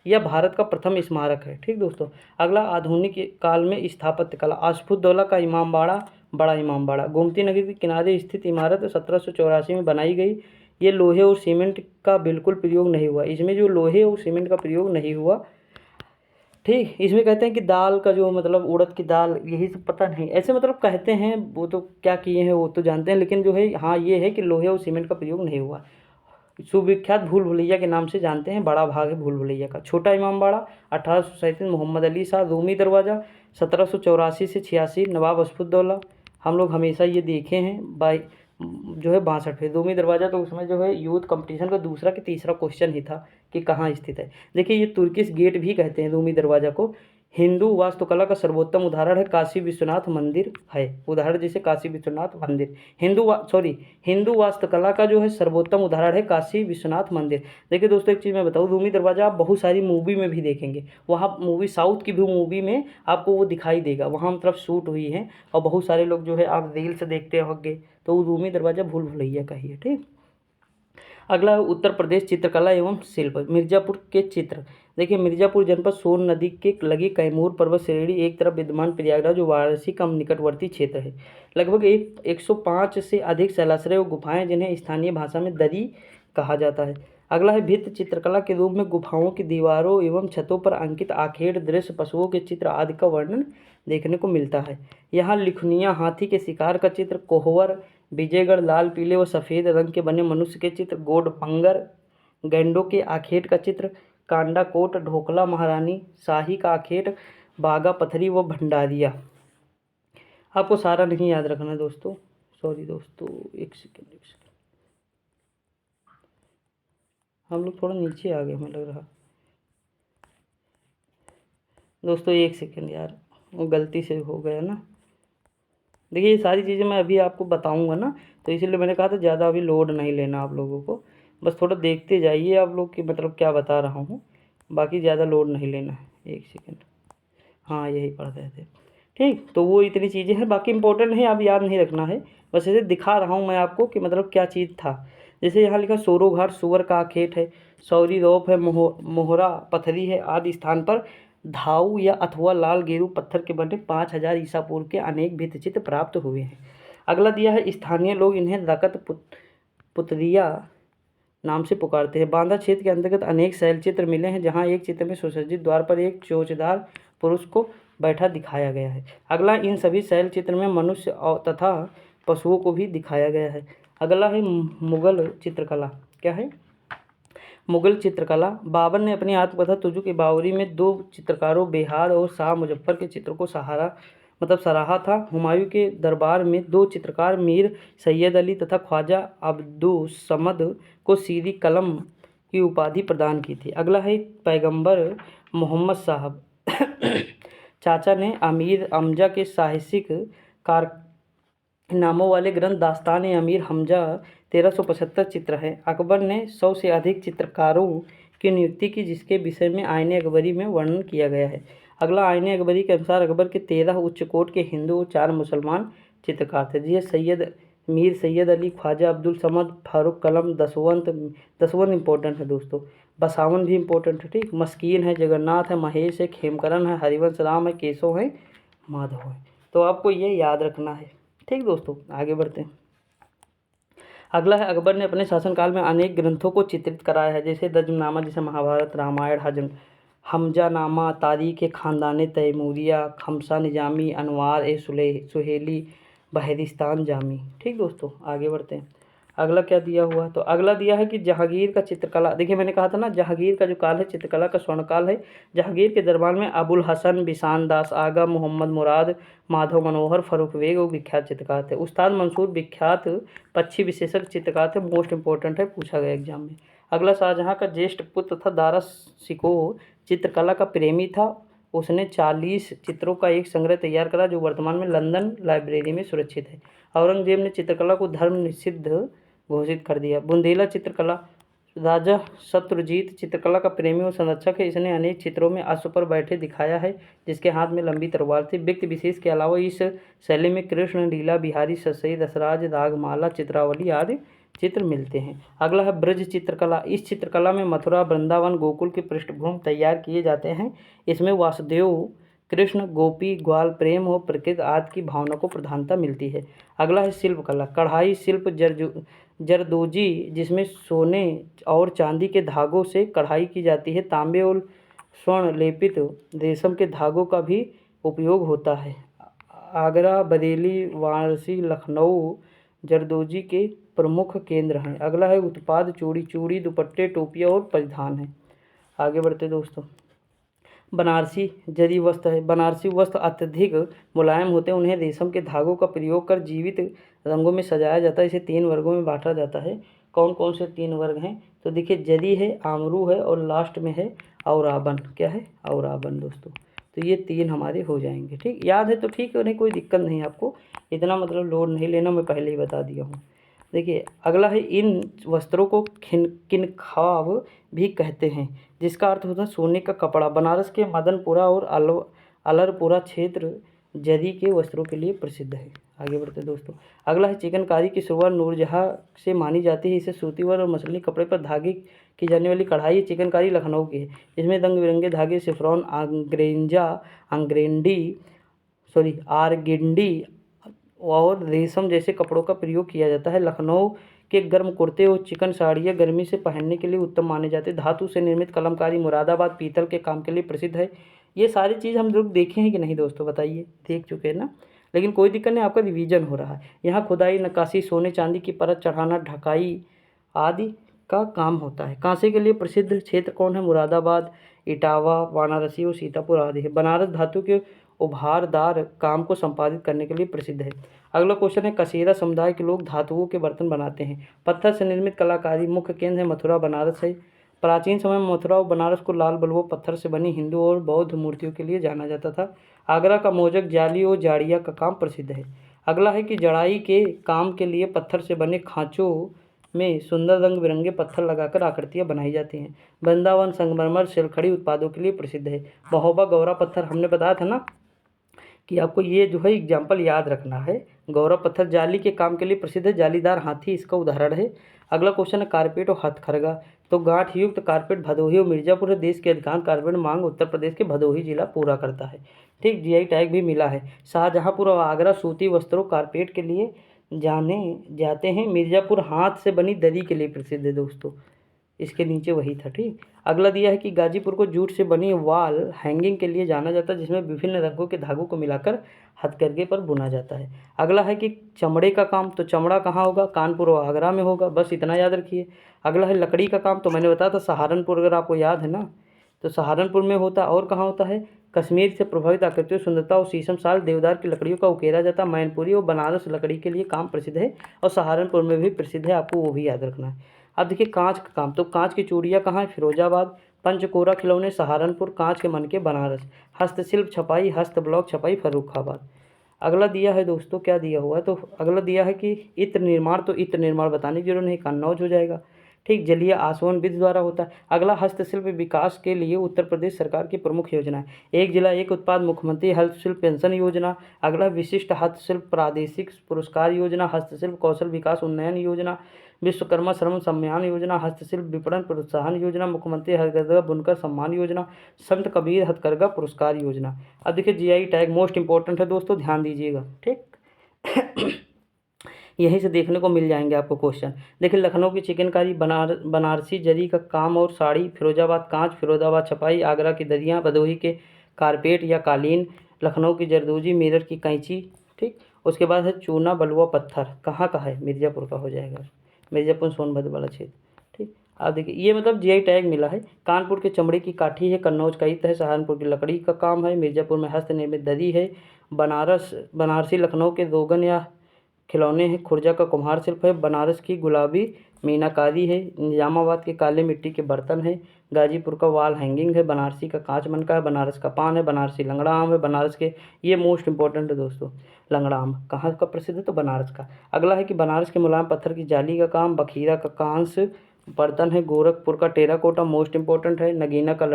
Speaker 1: यह भारत का प्रथम स्मारक है। ठीक दोस्तों, अगला आधुनिक काल में स्थापत्य कला। आसफुद्दौला का इमामबाड़ा, बड़ा इमामबाड़ा गोमती नदी के किनारे स्थित इमारत 1784 में बनाई गई। ये लोहे और सीमेंट का बिल्कुल प्रयोग नहीं हुआ। इसमें जो लोहे और सीमेंट का प्रयोग नहीं हुआ, ठीक, इसमें कहते हैं कि दाल का जो मतलब उड़द की दाल, यही सब पता नहीं, ऐसे मतलब कहते हैं, वो तो क्या किए हैं वो तो जानते हैं, लेकिन जो है हाँ ये है कि लोहे और सीमेंट का प्रयोग नहीं हुआ। सुविख्यात भूल भुलैया के नाम से जानते हैं, बड़ा भाग है भूल भुलैया का। छोटा इमामबाड़ा 1837 मोहम्मद अली शाह। रूमी दरवाज़ा 1784 से 86 नवाब असफुद्दौला। हम लोग हमेशा ये देखे हैं बाई जो है 62 फीट रूमी दरवाज़ा, तो उसमें जो है यूथ कंपटीशन का दूसरा कि तीसरा क्वेश्चन ही था कि कहाँ स्थित है। देखिए ये तुर्किश गेट भी कहते हैं रूमी दरवाज़ा को। हिंदू वास्तुकला का सर्वोत्तम उदाहरण है काशी विश्वनाथ मंदिर है। उदाहरण जैसे काशी विश्वनाथ मंदिर, हिंदू वास्तुकला का जो है सर्वोत्तम उदाहरण है काशी विश्वनाथ मंदिर। देखिए दोस्तों एक चीज़ मैं बताऊँ, रूमी दरवाज़ा आप बहुत सारी मूवी में भी देखेंगे। वहाँ मूवी, साउथ की भी मूवी में आपको वो दिखाई देगा, वहाँ मतलब शूट हुई है, और बहुत सारे लोग जो है आप रील्स देखते होंगे, तो वो रूमी दरवाज़ा भूल भुलैया का ही है। ठीक, अगला है उत्तर प्रदेश चित्रकला एवं शिल्प। मिर्ज़ापुर के चित्र। देखिए मिर्ज़ापुर जनपद सोन नदी के लगी कैमूर पर्वत श्रेणी एक तरफ विद्यमान प्रयागराज जो वाराणसी का निकटवर्ती क्षेत्र है। लगभग 105 से अधिक शैलाश्रय और गुफाएं जिन्हें स्थानीय भाषा में दरी कहा जाता है। अगला है भित्ति चित्रकला के रूप में गुफाओं की दीवारों एवं छतों पर अंकित आखेट दृश्य, पशुओं के चित्र आदि का वर्णन देखने को मिलता है। यहाँ लिखनियाँ, हाथी के शिकार का चित्र, कोहवर, विजयगढ़, लाल पीले व सफ़ेद रंग के बने मनुष्य के चित्र, गोड पंगर, गैंडों के आखेट का चित्र, कांडा कोट, ढोकला महारानी, शाही का आखेट, बागा पथरी व भंडारिया। आपको सारा नहीं याद रखना दोस्तों, सॉरी दोस्तों, एक सेकेंड हम लोग थोड़ा नीचे आ गए हमें लग रहा दोस्तों, एक सेकेंड यार, वो गलती से हो गया ना। देखिए ये सारी चीज़ें मैं अभी आपको बताऊंगा ना, तो इसीलिए मैंने कहा था ज़्यादा अभी लोड नहीं लेना आप लोगों को, बस थोड़ा देखते जाइए आप लोग कि मतलब क्या बता रहा हूँ, बाकी ज़्यादा लोड नहीं लेना है। एक सेकेंड, हाँ यही पढ़ रहे थे। ठीक, तो वो इतनी चीज़ें हैं, बाकी इंपॉर्टेंट नहीं, आप याद नहीं रखना है, बस ऐसे दिखा रहा हूँ मैं आपको कि मतलब क्या चीज़ था। जैसे यहाँ लिखा सोरो घाट सुअर का आखेट है, सौरी रोप है, मोहरा पथरी है, आदि स्थान पर धाऊ या अथवा लाल गेरू पत्थर के बने 5000 ईसा पूर्व के अनेक भित्तिचित्र प्राप्त हुए हैं। अगला दिया है स्थानीय लोग इन्हें रकत पुतरिया नाम से पुकारते हैं। बांदा क्षेत्र के अंतर्गत अनेक शैलचित्र मिले हैं जहां एक चित्र में सुसज्जित द्वार पर एक चोचदार पुरुष को बैठा दिखाया गया है। अगला, इन सभी शैलचित्र में मनुष्य तथा पशुओं को भी दिखाया गया है। अगला है मुगल चित्रकला। क्या है? मुगल चित्रकला। बाबर ने अपनी आत्मकथा तुजु की बावरी में 2 चित्रकारों बेहार और शाह मुजफ्फर के चित्रों को सराहा था। हुमायूं के दरबार में 2 चित्रकार मीर सैयद अली तथा ख्वाजा अब्दुस समद को सीधी कलम की उपाधि प्रदान की थी। अगला है पैगंबर मोहम्मद साहब। चाचा ने अमीर हमजा के साहसिक नामों वाले ग्रंथ दास्तान अमीर हमजा 1375 चित्र है। अकबर ने 100 से अधिक चित्रकारों की नियुक्ति की, जिसके विषय में आईने अकबरी में वर्णन किया गया है। अगला आईने अकबरी के अनुसार अकबर के 13 उच्च कोट के हिंदू और 4 मुसलमान चित्रकार थे। ये मीर सैयद अली, ख्वाजा अब्दुल समद, फारूक कलम, दसवंत इंपॉर्टेंट है दोस्तों। बसावन भी इंपॉर्टेंट है। ठीक, मस्कीन है, जगन्नाथ है, महेश है, खेमकरण है, हरिवंश राम है, केशव है, माधव है। तो आपको ये याद रखना है। ठीक दोस्तों, आगे बढ़ते हैं। अगला है अकबर ने अपने शासनकाल में अनेक ग्रंथों को चित्रित कराया है, जैसे दजमनामा, जैसे महाभारत, रामायण, हमजानामा, तारीख खानदान तैमूरिया, खमसा निजामी, अनवार ए सुहेली, बहरिस्तान जामी। ठीक दोस्तों, आगे बढ़ते हैं। अगला क्या दिया हुआ? तो अगला दिया है कि जहांगीर का चित्रकला। देखिए मैंने कहा था ना, जहांगीर का जो काल है चित्रकला का स्वर्णकाल है। जहांगीर के दरबार में अबुल हसन, बिसान दास आगा, मोहम्मद मुराद, माधव मनोहर, फर्रुख बेग और विख्यात चित्रकार थे। उस्ताद मंसूर विख्यात पक्षी विशेषज्ञ चित्रकार थे। मोस्ट इंपॉर्टेंट है, पूछा गया एग्जाम में। अगला शाहजहाँ का ज्येष्ठ पुत्र था दारा शिकोह चित्रकला का प्रेमी था। उसने 40 चित्रों का एक संग्रह तैयार करा, जो वर्तमान में लंदन लाइब्रेरी में सुरक्षित है। औरंगजेब ने चित्रकला को धर्म निषिद्ध घोषित कर दिया। बुंदेला चित्रकला। राजा शत्रुजीत चित्रकला का प्रेमी और संरक्षक है। इसने अनेक चित्रों में अश्व पर बैठे दिखाया है, जिसके हाथ में लंबी तलवार थी। व्यक्ति विशेष के अलावा इस शैली में कृष्ण, लीला बिहारी, ससई, रसराज, रागमाला, चित्रावली आदि चित्र मिलते हैं। अगला है ब्रज चित्रकला। इस चित्रकला में मथुरा, वृंदावन, गोकुल की पृष्ठभूमि तैयार किए जाते हैं। इसमें वासुदेव, कृष्ण, गोपी, ग्वाल, प्रेम और प्रकृति आदि की भावना को प्रधानता मिलती है। अगला है शिल्पकला। कढ़ाई शिल्प जरदोजी, जिसमें सोने और चांदी के धागों से कढ़ाई की जाती है। तांबे और स्वर्ण लेपित रेशम के धागों का भी उपयोग होता है। आगरा, बरेली, वाराणसी, लखनऊ जरदोजी के प्रमुख केंद्र हैं। अगला है उत्पाद चूड़ी, दुपट्टे, टोपियाँ और परिधान हैं। आगे बढ़ते दोस्तों। बनारसी जरी वस्त्र है। बनारसी वस्त्र अत्यधिक मुलायम होते हैं। उन्हें रेशम के धागों का प्रयोग कर जीवित रंगों में सजाया जाता है। इसे 3 वर्गों में बांटा जाता है। कौन कौन से 3 वर्ग हैं? तो देखिए, जरी है, आमरू है और लास्ट में है औराबन। क्या है? औराबन दोस्तों। तो ये 3 हमारे हो जाएंगे। ठीक, याद है तो ठीक है, नहीं कोई दिक्कत नहीं, आपको इतना मतलब लोड नहीं लेना, मैं पहले ही बता दिया हूँ। देखिए अगला है, इन वस्त्रों को किनखाब भी कहते हैं, जिसका अर्थ होता है सोने का कपड़ा। बनारस के मदनपुरा और अलरपुरा क्षेत्र जरी के वस्त्रों के लिए प्रसिद्ध है। आगे बढ़ते दोस्तों। अगला है चिकनकारी की शुरुआत नूरजहाँ से मानी जाती है। इसे सूती वस्त्र और मसलिनी कपड़े पर धागे की जाने वाली कढ़ाई चिकनकारी लखनऊ की है। इसमें रंग बिरंगे धागे, सिफ्रॉन, आरगिंडी और रेशम जैसे कपड़ों का प्रयोग किया जाता है। लखनऊ के गर्म कुर्ते और चिकन साड़ियाँ गर्मी से पहनने के लिए उत्तम माने जाते हैं। धातु से निर्मित कलमकारी मुरादाबाद पीतल के काम के लिए प्रसिद्ध है। ये सारी चीज़ हम लोग देखे हैं कि नहीं दोस्तों, बताइए, देख चुके हैं ना। लेकिन कोई दिक्कत नहीं, आपका रिवीजन हो रहा है। यहाँ खुदाई, नक्काशी, सोने चांदी की परत चढ़ाना, ढकाई आदि का काम होता है। कांसे के लिए प्रसिद्ध क्षेत्र कौन है? मुरादाबाद, इटावा, वाराणसी और सीतापुर आदि है। बनारस धातु के उभारदार काम को संपादित करने के लिए प्रसिद्ध है। अगला क्वेश्चन है, कसेरा समुदाय के लोग धातुओं के बर्तन बनाते हैं। पत्थर से निर्मित कलाकारी मुख्य केंद्र है मथुरा, बनारस है। प्राचीन समय में मथुरा और बनारस को लाल बलुआ पत्थर से बनी हिंदू और बौद्ध मूर्तियों के लिए जाना जाता था। आगरा का मोजक, जाली और जाड़िया का काम प्रसिद्ध है। अगला है कि जड़ाई के काम के लिए पत्थर से बने खांचों में सुंदर रंग बिरंगे पत्थर लगाकर आकृतियाँ बनाई जाती हैं। वृंदावन संगमरमर सिलखड़ी उत्पादों के लिए प्रसिद्ध है। महोबा गौरा पत्थर, हमने बताया था ना कि आपको ये जो है एग्जाम्पल याद रखना है। गौरा पत्थर जाली के काम के लिए प्रसिद्ध है। जालीदार हाथी इसका उदाहरण है। अगला क्वेश्चन है, कारपेट और हथकरघा। तो गांठ युक्त कारपेट भदोही और मिर्जापुर है। देश के अधिकांश कारपेट मांग उत्तर प्रदेश के भदोही जिला पूरा करता है। ठीक, जीआई टैग भी मिला है। शाहजहाँपुर और आगरा सूती वस्त्रों कारपेट के लिए जाने जाते हैं। मिर्जापुर हाथ से बनी दरी के लिए प्रसिद्ध है दोस्तों। इसके नीचे वही था। ठीक, अगला दिया है कि गाजीपुर को जूट से बनी वॉल हैंगिंग के लिए जाना जाता है, जिसमें विभिन्न रंगों के धागों को मिलाकर हथकरघे पर बुना जाता है। अगला है कि चमड़े का काम, तो चमड़ा कहाँ होगा, कानपुर और आगरा में होगा, बस इतना याद रखिए। अगला है लकड़ी का काम, तो मैंने बताया था सहारनपुर, अगर आपको याद है ना, तो सहारनपुर में होता। और कहाँ होता है, कश्मीर से प्रभावित आकृतियों, सुंदरता और शीशम साल देवदार की लकड़ियों का उकेरा जाता। मैनपुरी और बनारस लकड़ी के लिए काम प्रसिद्ध है, और सहारनपुर में भी प्रसिद्ध है, आपको वो भी याद रखना है। अब देखिए कांच का काम, तो कांच की चूड़ियाँ कहाँ है, फिरोजाबाद। पंचकोरा खिलौने सहारनपुर, कांच के मनके बनारस। हस्तशिल्प छपाई, हस्त ब्लॉक छपाई फर्रुखाबाद। अगला दिया है दोस्तों, क्या दिया हुआ है, तो अगला दिया है कि इत्र निर्माण, तो इत्र निर्माण बताने की जरूरत नहीं, कन्नौज हो जाएगा। ठीक, जलीय आसवन विधि द्वारा होता है। अगला हस्तशिल्प विकास के लिए उत्तर प्रदेश सरकार की प्रमुख योजना है, एक जिला एक उत्पाद, मुख्यमंत्री हस्तशिल्प पेंशन योजना। अगला विशिष्ट हस्तशिल्प प्रादेशिक पुरस्कार योजना, हस्तशिल्प कौशल विकास उन्नयन योजना, विश्वकर्मा श्रम सम्मान योजना, हस्तशिल्प विपणन प्रोत्साहन योजना, मुख्यमंत्री हथकरघा बुनकर सम्मान योजना, संत कबीर हथकरघा पुरस्कार योजना। अब देखिए जीआई टैग मोस्ट इंपॉर्टेंट है दोस्तों, ध्यान दीजिएगा। ठीक यहीं से देखने को मिल जाएंगे आपको क्वेश्चन। देखिए लखनऊ की चिकनकारी, बनारसी जरी का काम और साड़ी, फिरोजाबाद कांच, फिरोजाबाद छपाई, आगरा की दरियाँ, भदोही के कारपेट या कालीन, लखनऊ की जरदोजी, मेरठ की कैंची। ठीक, उसके बाद है चूना बलुआ पत्थर, कहाँ का है, मिर्ज़ापुर का हो जाएगा, मिर्ज़ापुर सोनभद्र वाला क्षेत्र। ठीक, अब देखिए ये मतलब जीआई टैग मिला है। कानपुर के चमड़े की काठी है, कन्नौज का ईंट है, सहारनपुर की लकड़ी का काम है, मिर्ज़ापुर में हस्तनिर्मित दरी है, बनारसी लखनऊ के रोगन या खिलौने हैं, खुर्जा का कुम्हार शिल्प है, बनारस की गुलाबी मीनाकारी है, निजामाबाद के काले मिट्टी के बर्तन हैं, गाजीपुर का वॉल हैंगिंग है, बनारसी का कांच मनका है, बनारस का पान है, बनारसी लंगड़ा आम है, बनारस के, ये मोस्ट इंपॉर्टेंट है दोस्तों, लंगड़ा आम कहाँ का प्रसिद्ध है, तो बनारस का। अगला है कि बनारस के मुलायम पत्थर की जाली का काम, बखीरा का कांस बर्तन है, गोरखपुर का टेराकोटा मोस्ट इंपॉर्टेंट है, नगीना का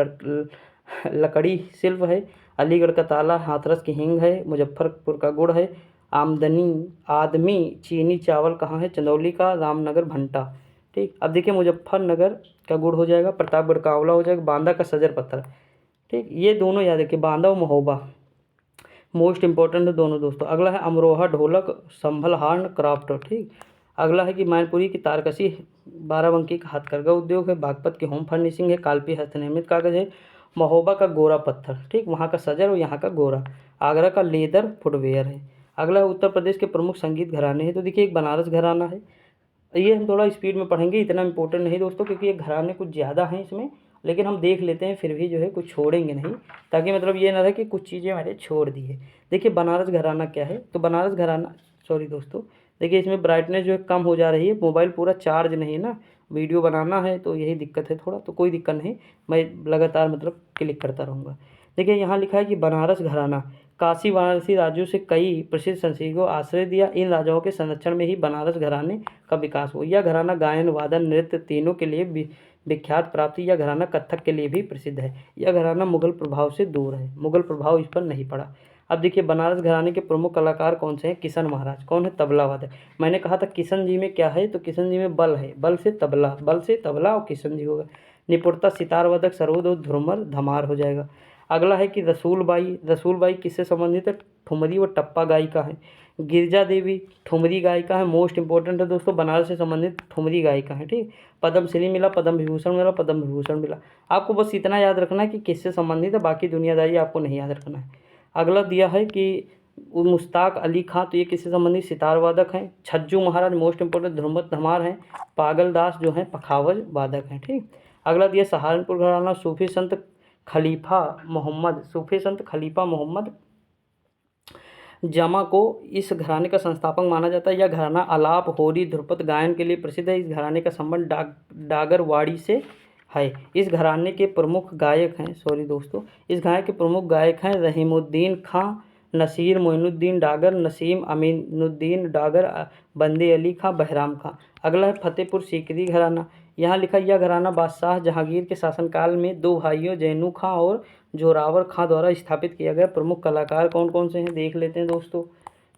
Speaker 1: लकड़ी शिल्प है, अलीगढ़ का ताला, हाथरस की हींग है, मुजफ्फरपुर का गुड़ है, आदमी चीनी चावल कहाँ है, चंदौली का रामनगर भंटा। ठीक, अब देखिए मुजफ्फरनगर का गुड़ हो जाएगा, प्रतापगढ़ का आंवला हो जाएगा, बांदा का सजर पत्थर। ठीक, ये दोनों याद रखिए, बांदा और महोबा मोस्ट इंपॉर्टेंट है दोनों दोस्तों। अगला है अमरोहा ढोलक संभल हार्न क्राफ्ट। ठीक, अगला है कि मैनपुरी की तारकसी, बाराबंकी का हथकरघा उद्योग है, बागपत की होम फर्निशिंग है, कालपी हस्तनिर्मित कागज है, महोबा का गोरा पत्थर। ठीक, वहाँ का सजर और यहाँ का गोरा। आगरा का लेदर फुटवेयर है। अगला उत्तर प्रदेश के प्रमुख संगीत घराने हैं, तो देखिए एक बनारस घराना है, ये हम थोड़ा स्पीड में पढ़ेंगे, इतना इंपॉर्टेंट नहीं दोस्तों, क्योंकि ये घराने कुछ ज़्यादा हैं इसमें, लेकिन हम देख लेते हैं, फिर भी जो है कुछ छोड़ेंगे नहीं, ताकि मतलब ये ना रहे कि कुछ चीज़ें मैंने छोड़ दी है। देखिए बनारस घराना क्या है, तो बनारस घराना, सॉरी दोस्तों, देखिए इसमें ब्राइटनेस जो है कम हो जा रही है, मोबाइल पूरा चार्ज नहीं है ना, वीडियो बनाना है तो यही दिक्कत है थोड़ा, तो कोई दिक्कत नहीं, मैं लगातार मतलब क्लिक करता रहूँगा। देखिए यहाँ लिखा है कि बनारस घराना काशी वाराणसी राज्यों से कई प्रसिद्ध संस्कृतियों को आश्रय दिया, इन राजाओं के संरक्षण में ही बनारस घराने का विकास हुआ। यह घराना गायन वादन नृत्य तीनों के लिए विख्यात प्राप्ति, यह घराना कथक के लिए भी प्रसिद्ध है। यह घराना मुगल प्रभाव से दूर है, मुगल प्रभाव इस पर नहीं पड़ा। अब देखिए बनारस घराने के प्रमुख कलाकार कौन से हैं, किशन महाराज, कौन है, तबला वादक। मैंने कहा था किशन जी में क्या है, तो किशन जी में बल है, बल से तबला और किशन जी होगा। निपुणता सितार वादक, सरोद और धुरमर धमार हो जाएगा। अगला है कि रसूलबाई किससे संबंधित है, ठुमरी व टप्पा गायिका है। गिरजा देवी ठुमरी गायिका है, मोस्ट इंपॉर्टेंट है दोस्तों, बनारस से संबंधित ठुमरी गायिका है। ठीक, पद्मश्री मिला, पद्म विभूषण मिला। आपको बस इतना याद रखना है कि किससे संबंधित है, बाकी दुनियादारी आपको नहीं याद रखना है। अगला दिया है कि मुश्ताक अली खां, तो ये किससे संबंधित, सितार वादक हैं। छज्जू महाराज मोस्ट इंपॉर्टेंट धुरमत धमार हैं। पागल दास जो हैं पखावज वादक हैं। ठीक, अगला दिया सहारनपुर घराना, सूफी संत खलीफा मोहम्मद जमा को इस घराने का संस्थापक माना जाता है। यह घराना आलाप, होरी, ध्रुपद गायन के लिए प्रसिद्ध है। इस घराने का संबंध डागरवाड़ी से है। इस घराने के प्रमुख गायक हैं, इस घराने के प्रमुख गायक हैं रहीमुद्दीन खां, नसीर मोइनुद्दीन डागर, नसीम अमीनुद्दीन डागर, बंदे अली खां, बहराम खां। अगला है फतेहपुर सीकरी घराना। यहाँ लिखा, यह घराना बादशाह जहांगीर के शासनकाल में दो भाइयों जैनू खां और जोरावर खां द्वारा स्थापित किया गया। प्रमुख कलाकार कौन कौन से हैं देख लेते हैं दोस्तों।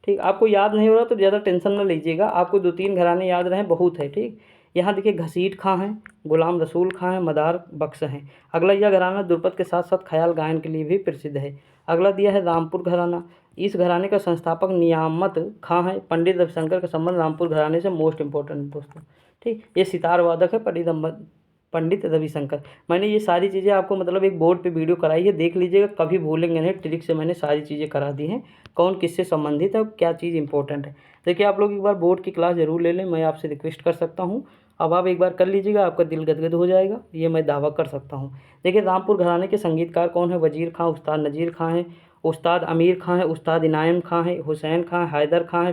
Speaker 1: ठीक, आपको याद नहीं हो रहा तो ज़्यादा टेंशन न लीजिएगा, आपको 2-3 घराने याद रहें बहुत है। ठीक, यहाँ देखिए घसीट खां हैं, गुलाम रसूल खां हैं, मदार बख्श हैं। अगला यह घराना द्रुपद के साथ साथ ख्याल गायन के लिए भी प्रसिद्ध है। अगला दिया है रामपुर घराना। इस घराने का संस्थापक नियामत खां है। पंडित रविशंकर का संबंध रामपुर घराने से मोस्ट इंपॉर्टेंट दोस्तों। ठीक, ये सितार वादक है, पंडित रविशंकर। मैंने ये सारी चीज़ें आपको मतलब एक बोर्ड पे वीडियो कराई है, देख लीजिएगा, कभी भूलेंगे नहीं। ट्रिक से मैंने सारी चीज़ें करा दी हैं, कौन किससे संबंधित है और क्या चीज़ इंपॉर्टेंट है। देखिए आप लोग एक बार बोर्ड की क्लास ज़रूर ले लें, मैं आपसे रिक्वेस्ट कर सकता हूँ। अब आप एक बार कर लीजिएगा, आपका दिल गदगद हो जाएगा, ये मैं दावा कर सकता हूँ। देखिए रामपुर घराने के संगीतकार कौन है? वजीर खां, उस्ताद नज़ीर खां है, उस्ताद अमीर खां है, उस्ताद इनायम खां है, हुसैन खां, हैदर खां है,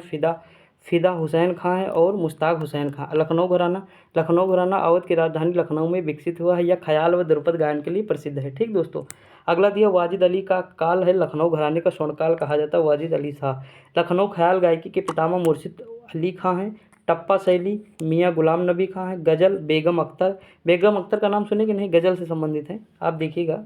Speaker 1: फ़िदा हुसैन खां है और मुश्ताक हुसैन खां। लखनऊ घराना अवध की राजधानी लखनऊ में विकसित हुआ है। यह ख्याल व ध्रुपद गायन के लिए प्रसिद्ध है। ठीक दोस्तों, अगला दिया वाजिद अली का काल है। लखनऊ घराने का स्वर्णकाल कहा जाता है वाजिद अली शाह। लखनऊ ख्याल गायकी के पितामह मुर्शिद अली खां हैं। टप्पा शैली मियाँ गुलाम नबी खां हैं। गज़ल बेगम अख्तर का नाम सुने कि नहीं? गज़ल से संबंधित है, आप देखिएगा।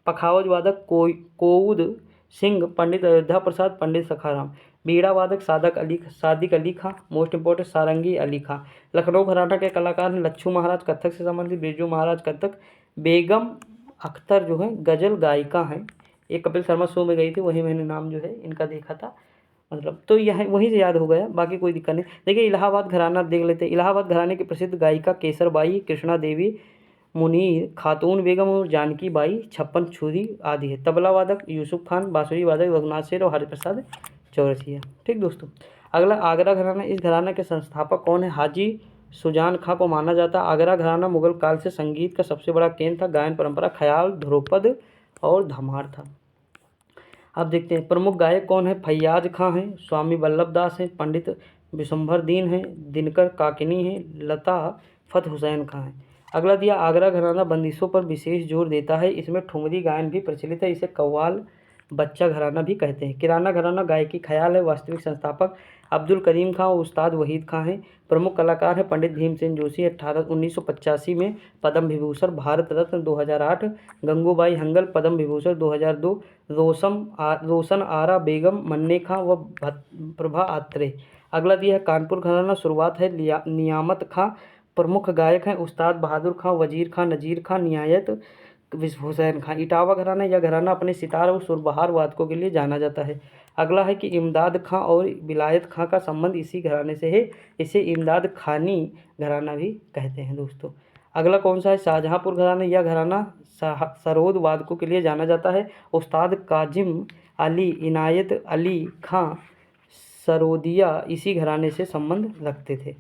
Speaker 1: पखावज वादक कोऊद सिंह, पंडित अयोध्या प्रसाद, पंडित सखाराम। बीड़ा वादक सादिक अली खां, मोस्ट इंपॉर्टेंट सारंगी अली खां। लखनऊ घराना के कलाकार हैं लच्छू महाराज कत्थक से संबंधित, बिरजू महाराज कत्थक। बेगम अख्तर जो है गज़ल गायिका हैं। ये कपिल शर्मा शो में गई थी, वही मैंने नाम जो है इनका देखा था, मतलब तो यह वहीं से याद हो गया, बाकी कोई दिक्कत नहीं। देखिए इलाहाबाद घराना देख लेते हैं। इलाहाबाद घराने की प्रसिद्ध गायिका केसरबाई, कृष्णा देवी, मुनीर खातून बेगम और जानकी बाई, छप्पन छुरी आदि है। तबला वादक यूसुफ खान, बांसुरी वादक रघुनाथ शेर और हरिप्रसाद चौरसिया। ठीक दोस्तों, अगला आगरा घराना। इस घराना के संस्थापक कौन है? हाजी सुजान खां को माना जाता है। आगरा घराना मुगल काल से संगीत का सबसे बड़ा केंद्र था। गायन परंपरा ख्याल, ध्रुपद और धमार था। अब देखते हैं प्रमुख गायक कौन है? फैयाज खां हैं, स्वामी वल्लभ दास हैं, पंडित विशंभर दीन हैं, दिनकर काकिनी हैं, लता फत हुसैन खां हैं। अगला दिया आगरा घराना बंदिशों पर विशेष जोर देता है। इसमें ठुमरी गायन भी प्रचलित है, इसे कव्वाल बच्चा घराना भी कहते हैं। किराना घराना गायकी ख्याल है। वास्तविक संस्थापक अब्दुल करीम खां और उस्ताद वहीद खां हैं। प्रमुख कलाकार हैं पंडित भीमसेन जोशी, 1985 में पद्म विभूषण, भारत रत्न 2008, गंगूबाई हंगल पद्म विभूषण 2002, रोशन आरा बेगम, मन्ने खां व प्रभा आत्रे। अगला दिया है कानपुर घराना। शुरुआत है नियामत खां। प्रमुख गायक हैं उस्ताद बहादुर खां, वजीर खां, नज़ीर खां, नियायत हुसैन खां। इटावा घराना, यह घराना अपने सितार और सुरबहार वादकों के लिए जाना जाता है। अगला है कि इमदाद खां और विलायत खां का संबंध इसी घराने से है, इसे इमदाद खानी घराना भी कहते हैं दोस्तों। अगला कौन सा है? शाहजहाँपुर घराना। यह घराना सरोद वादकों के लिए जाना जाता है। उस्ताद काजिम अली, इनायत अली खां सरोदिया इसी घराने से संबंध रखते थे।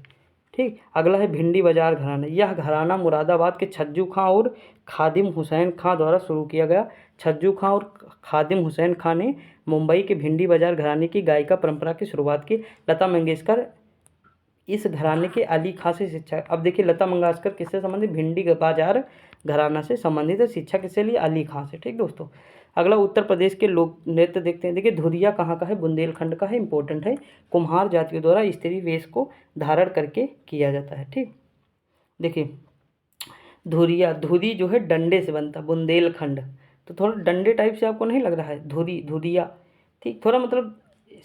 Speaker 1: ठीक, अगला है भिंडी बाजार घराना। यह घराना मुरादाबाद के छज्जू खां और खादिम हुसैन खां द्वारा शुरू किया गया। छज्जू खां और खादिम हुसैन खां ने मुंबई के भिंडी बाजार घराने की गायिका परंपरा की शुरुआत की। लता मंगेशकर इस घराने के अली खां से शिक्षा। अब देखिए लता मंगेशकर किससे संबंधित? भिंडी बाजार घराना से संबंधित है। शिक्षा किससे ली? अली खां से। ठीक दोस्तों, अगला उत्तर प्रदेश के लोक नृत्य देखते हैं। देखिए धुरिया कहाँ का है? बुंदेलखंड का है, इंपॉर्टेंट है। कुम्हार जातियों द्वारा स्त्री वेश को धारण करके किया जाता है। ठीक, देखिए धुरी जो है डंडे से बनता, बुंदेलखंड तो थोड़ा डंडे टाइप से आपको नहीं लग रहा है? धुरिया, ठीक, थोड़ा मतलब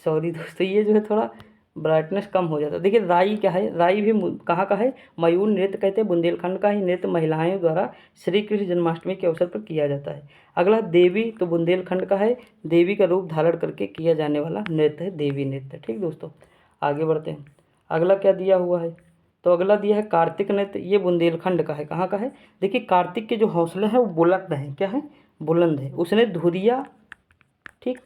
Speaker 1: सॉरी दोस्तों, ये जो है थोड़ा ब्राइटनेस कम हो जाता है। देखिए राई क्या है? राई भी कहाँ का है? मयूर नृत्य कहते हैं। बुंदेलखंड का ही नृत्य महिलाएं द्वारा श्री कृष्ण जन्माष्टमी के अवसर पर किया जाता है। अगला देवी, तो बुंदेलखंड का है। देवी का रूप धारण करके किया जाने वाला नृत्य है देवी नृत्य। ठीक दोस्तों, आगे बढ़ते हैं। अगला क्या दिया हुआ है? तो अगला दिया है कार्तिक नृत्य। ये बुंदेलखंड का है। कहाँ का है? देखिए कार्तिक के जो हौसले हैं वो बुलंद हैं। क्या है? बुलंद है। उसने धुरिया, ठीक,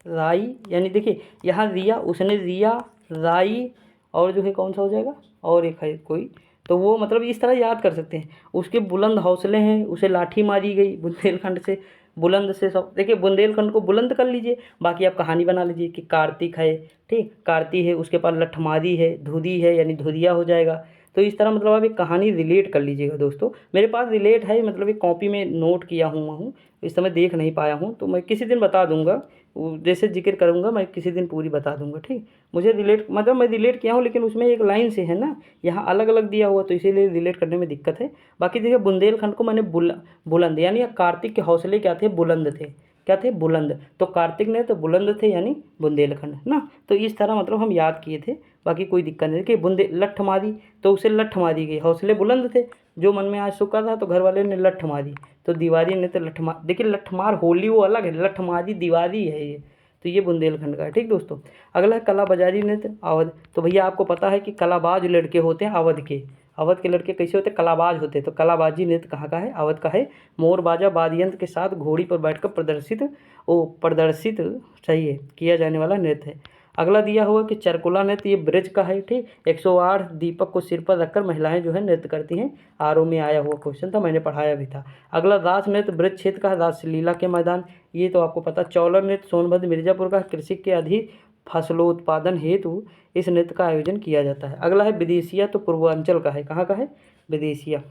Speaker 1: राई यानी देखिए यहाँ रिया, उसने रिया, राई और जो है कौन सा हो जाएगा? और एक है कोई, तो वो मतलब इस तरह याद कर सकते हैं। उसके बुलंद हौसले हैं, उसे लाठी मारी गई बुंदेलखंड से। बुलंद से सब देखिए, बुंदेलखंड को बुलंद कर लीजिए, बाकी आप कहानी बना लीजिए कि कार्तिक है, ठीक, कार्ती है, उसके पास लठमारी है, धुरी है यानी धुरिया हो जाएगा। तो इस तरह मतलब आप एक कहानी रिलेट कर लीजिएगा दोस्तों। मेरे पास रिलेट है, मतलब एक कॉपी में नोट किया हूँ, इस समय देख नहीं पाया हूँ, तो मैं किसी दिन बता दूंगा, जैसे जिक्र करूँगा मैं किसी दिन पूरी बता दूंगा। ठीक, मुझे रिलेट मतलब मैं रिलेट किया हूँ, लेकिन उसमें एक लाइन से है ना, यहाँ अलग अलग दिया हुआ, तो इसीलिए रिलेट करने में दिक्कत है। बाकी देखिए बुंदेलखंड को मैंने बुलंद यानी कार्तिक के हौसले क्या थे? बुलंद थे। क्या थे? बुलंद। तो कार्तिक ने तो बुलंद थे यानी बुंदेलखंड ना। तो इस तरह मतलब हम याद किए थे, बाकी कोई दिक्कत नहीं। देखिए बुंदे लठ मारी, तो उसे लठ मारी गई, हौसले बुलंद थे, जो मन में आज सुखा था तो घर वाले ने लठ मारी, तो दीवारी ने तो लठमार। देखिए लठमार होली वो अलग है, लठमारी दीवारी है ये, तो ये बुंदेलखंड का है। ठीक दोस्तों, अगला है कला बाजारी नृत्य अवध। तो भैया आपको पता है कि कलाबाज लड़के होते हैं अवध के, अवध के लड़के कैसे होते, कलाबाज होते। तो कलाबाजी नृत्य कहाँ का है, अवध का है। मोर बाजा वाद्य यंत्र के साथ घोड़ी पर बैठकर प्रदर्शित सही है किया जाने वाला नृत्य है। अगला दिया हुआ कि चरकुला नृत्य, ये ब्रज का है। ठीक, 108 दीपक को सिर पर रखकर महिलाएं जो है नृत्य करती हैं। आरओ में आया हुआ क्वेश्चन था, मैंने पढ़ाया भी था। अगला रास नृत्य ब्रज क्षेत्र का है, रासलीला के मैदान, ये तो आपको पता। चौलर नृत्य सोनभद्र मिर्जापुर का, कृषि के अधिक फसलोत्पादन हेतु इस नृत्य का आयोजन किया जाता है। अगला है विदेशिया, तो पूर्वांचल का है। कहाँ का है, विदेशिया।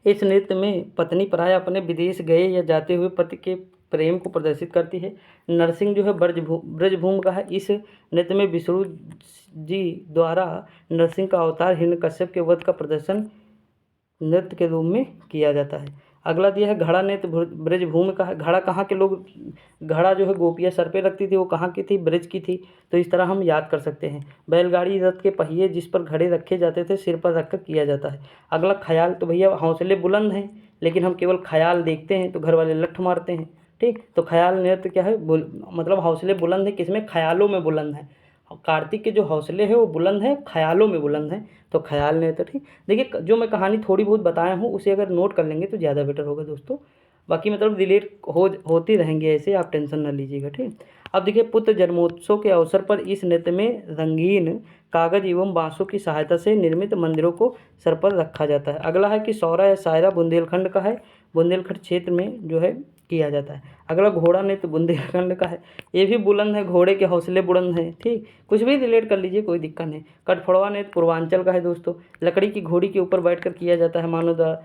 Speaker 1: इस नृत्य में पत्नी प्राय अपने विदेश गए या जाते हुए पति के प्रेम को प्रदर्शित करती है। नरसिंह जो है ब्रजभूमि का है। इस नृत्य में विष्णु जी द्वारा नरसिंह का अवतार हिरण्यकश्यप के वध का प्रदर्शन नृत्य के रूप में किया जाता है। अगला दिया है घड़ा नृत्य ब्रजभूमि का है। घड़ा कहाँ के लोग, घड़ा जो है गोपियाँ सर पे रखती थी, वो कहाँ की थी, ब्रज की थी। तो इस तरह हम याद कर सकते हैं। बैलगाड़ी रथ के पहिए जिस पर घड़े रखे जाते थे सिर पर रखकर किया जाता है। अगला ख्याल, तो भैया हौसले बुलंद हैं लेकिन हम केवल ख्याल देखते हैं तो घर वाले लठ मारते हैं। ठीक, तो ख्याल नृत्य क्या है, मतलब हौसले बुलंद है, किसमें, ख्यालों में बुलंद है। कार्तिक के जो हौसले हैं वो बुलंद हैं, ख्यालों में बुलंद हैं, तो ख्याल नृत्य। ठीक, देखिए जो मैं कहानी थोड़ी बहुत बताया हूँ उसे अगर नोट कर लेंगे तो ज़्यादा बेटर होगा दोस्तों। बाकी मतलब रिलेट होती रहेंगे ऐसे, आप टेंशन ना लीजिएगा। ठीक, अब देखिए पुत्र जन्मोत्सव के अवसर पर इस नृत्य में रंगीन कागज एवं बांसों की सहायता से निर्मित मंदिरों को सर पर रखा जाता है। अगला है कि सौरा या सायरा बुंदेलखंड का है, बुंदेलखंड क्षेत्र में जो है किया जाता है। अगला घोड़ा नृत्य बुंदेलखंड का है, ये भी बुलंद है, घोड़े के हौसले बुलंद हैं। ठीक, कुछ भी रिलेट कर लीजिए, कोई दिक्कत नहीं। कटफड़वा नृत्य पूर्वांचल का है दोस्तों, लकड़ी की घोड़ी के ऊपर बैठकर किया जाता है मानव द्वारा।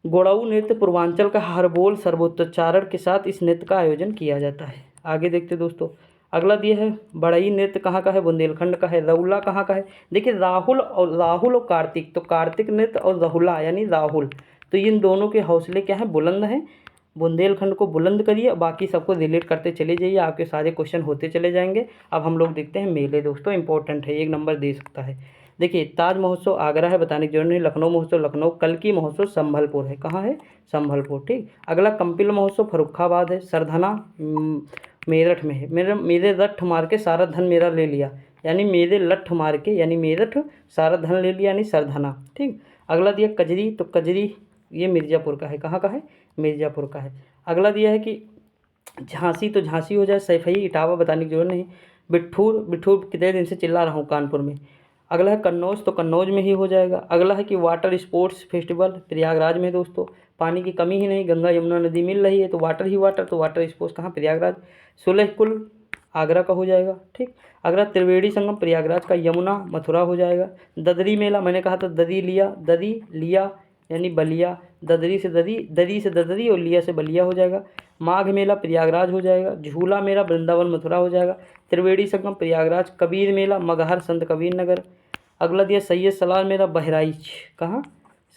Speaker 1: गोड़ाऊ नृत्य पूर्वांचल का, हरबोल सर्वोच्चारण के साथ इस नृत्य का आयोजन किया जाता है। आगे देखते दोस्तों, अगला दिया है बड़ई नृत्य कहाँ का है, बुंदेलखंड का है। रउला कहाँ का है, देखिए राहुल और कार्तिक, तो कार्तिक नृत्य और रहुला यानी राहुल, तो इन दोनों के हौसले क्या हैं, बुलंद हैं। बुंदेलखंड को बुलंद करिए, बाकी सबको रिलेट करते चले जाइए, आपके सारे क्वेश्चन होते चले जाएंगे। अब हम लोग देखते हैं मेले दोस्तों, इंपॉर्टेंट है, 1 नंबर दे सकता है। देखिए ताज महोत्सव आगरा है, बताने की जरूरत नहीं। लखनऊ महोत्सव लखनऊ, कल्की महोत्सव संभलपुर है। कहाँ है, संभलपुर। ठीक, अगला कंपिल महोत्सव फर्रुखाबाद है। सरधना मेरठ में है। मेरे रट्ठ मार के सारा धन मेरा ले लिया, यानी मेरे लठ मार के यानी मेरठ, सारा धन ले लिया यानी सरधना। ठीक, अगला दिया कजरी, तो कजरी ये मिर्ज़ापुर का है। कहाँ का है, मिर्ज़ापुर का है। अगला दिया है कि झांसी, तो झांसी हो जाए। सैफई इटावा, बताने की जरूरत नहीं। बिठूर कितने दिन से चिल्ला रहा हूँ कानपुर में। अगला है कन्नौज, तो कन्नौज में ही हो जाएगा। अगला है कि वाटर स्पोर्ट्स फेस्टिवल प्रयागराज में दोस्तों, पानी की कमी ही नहीं, गंगा यमुना नदी मिल रही है तो वाटर ही वाटर, तो वाटर स्पोर्ट्स कहाँ, प्रयागराज। सुलह कुल आगरा का हो जाएगा। ठीक, अगला त्रिवेणी संगम प्रयागराज का, यमुना मथुरा हो जाएगा। ददरी मेला, मैंने कहा था ददी लिया यानी बलिया, ददरी से ददरी और लिया से बलिया हो जाएगा। माघ मेला प्रयागराज हो जाएगा। झूला मेला वृंदावन मथुरा हो जाएगा। त्रिवेणी संगम प्रयागराज। कबीर मेला मगहर संत कबीर नगर। अगला दिया सैयद सलार मेला बहराइच, कहाँ,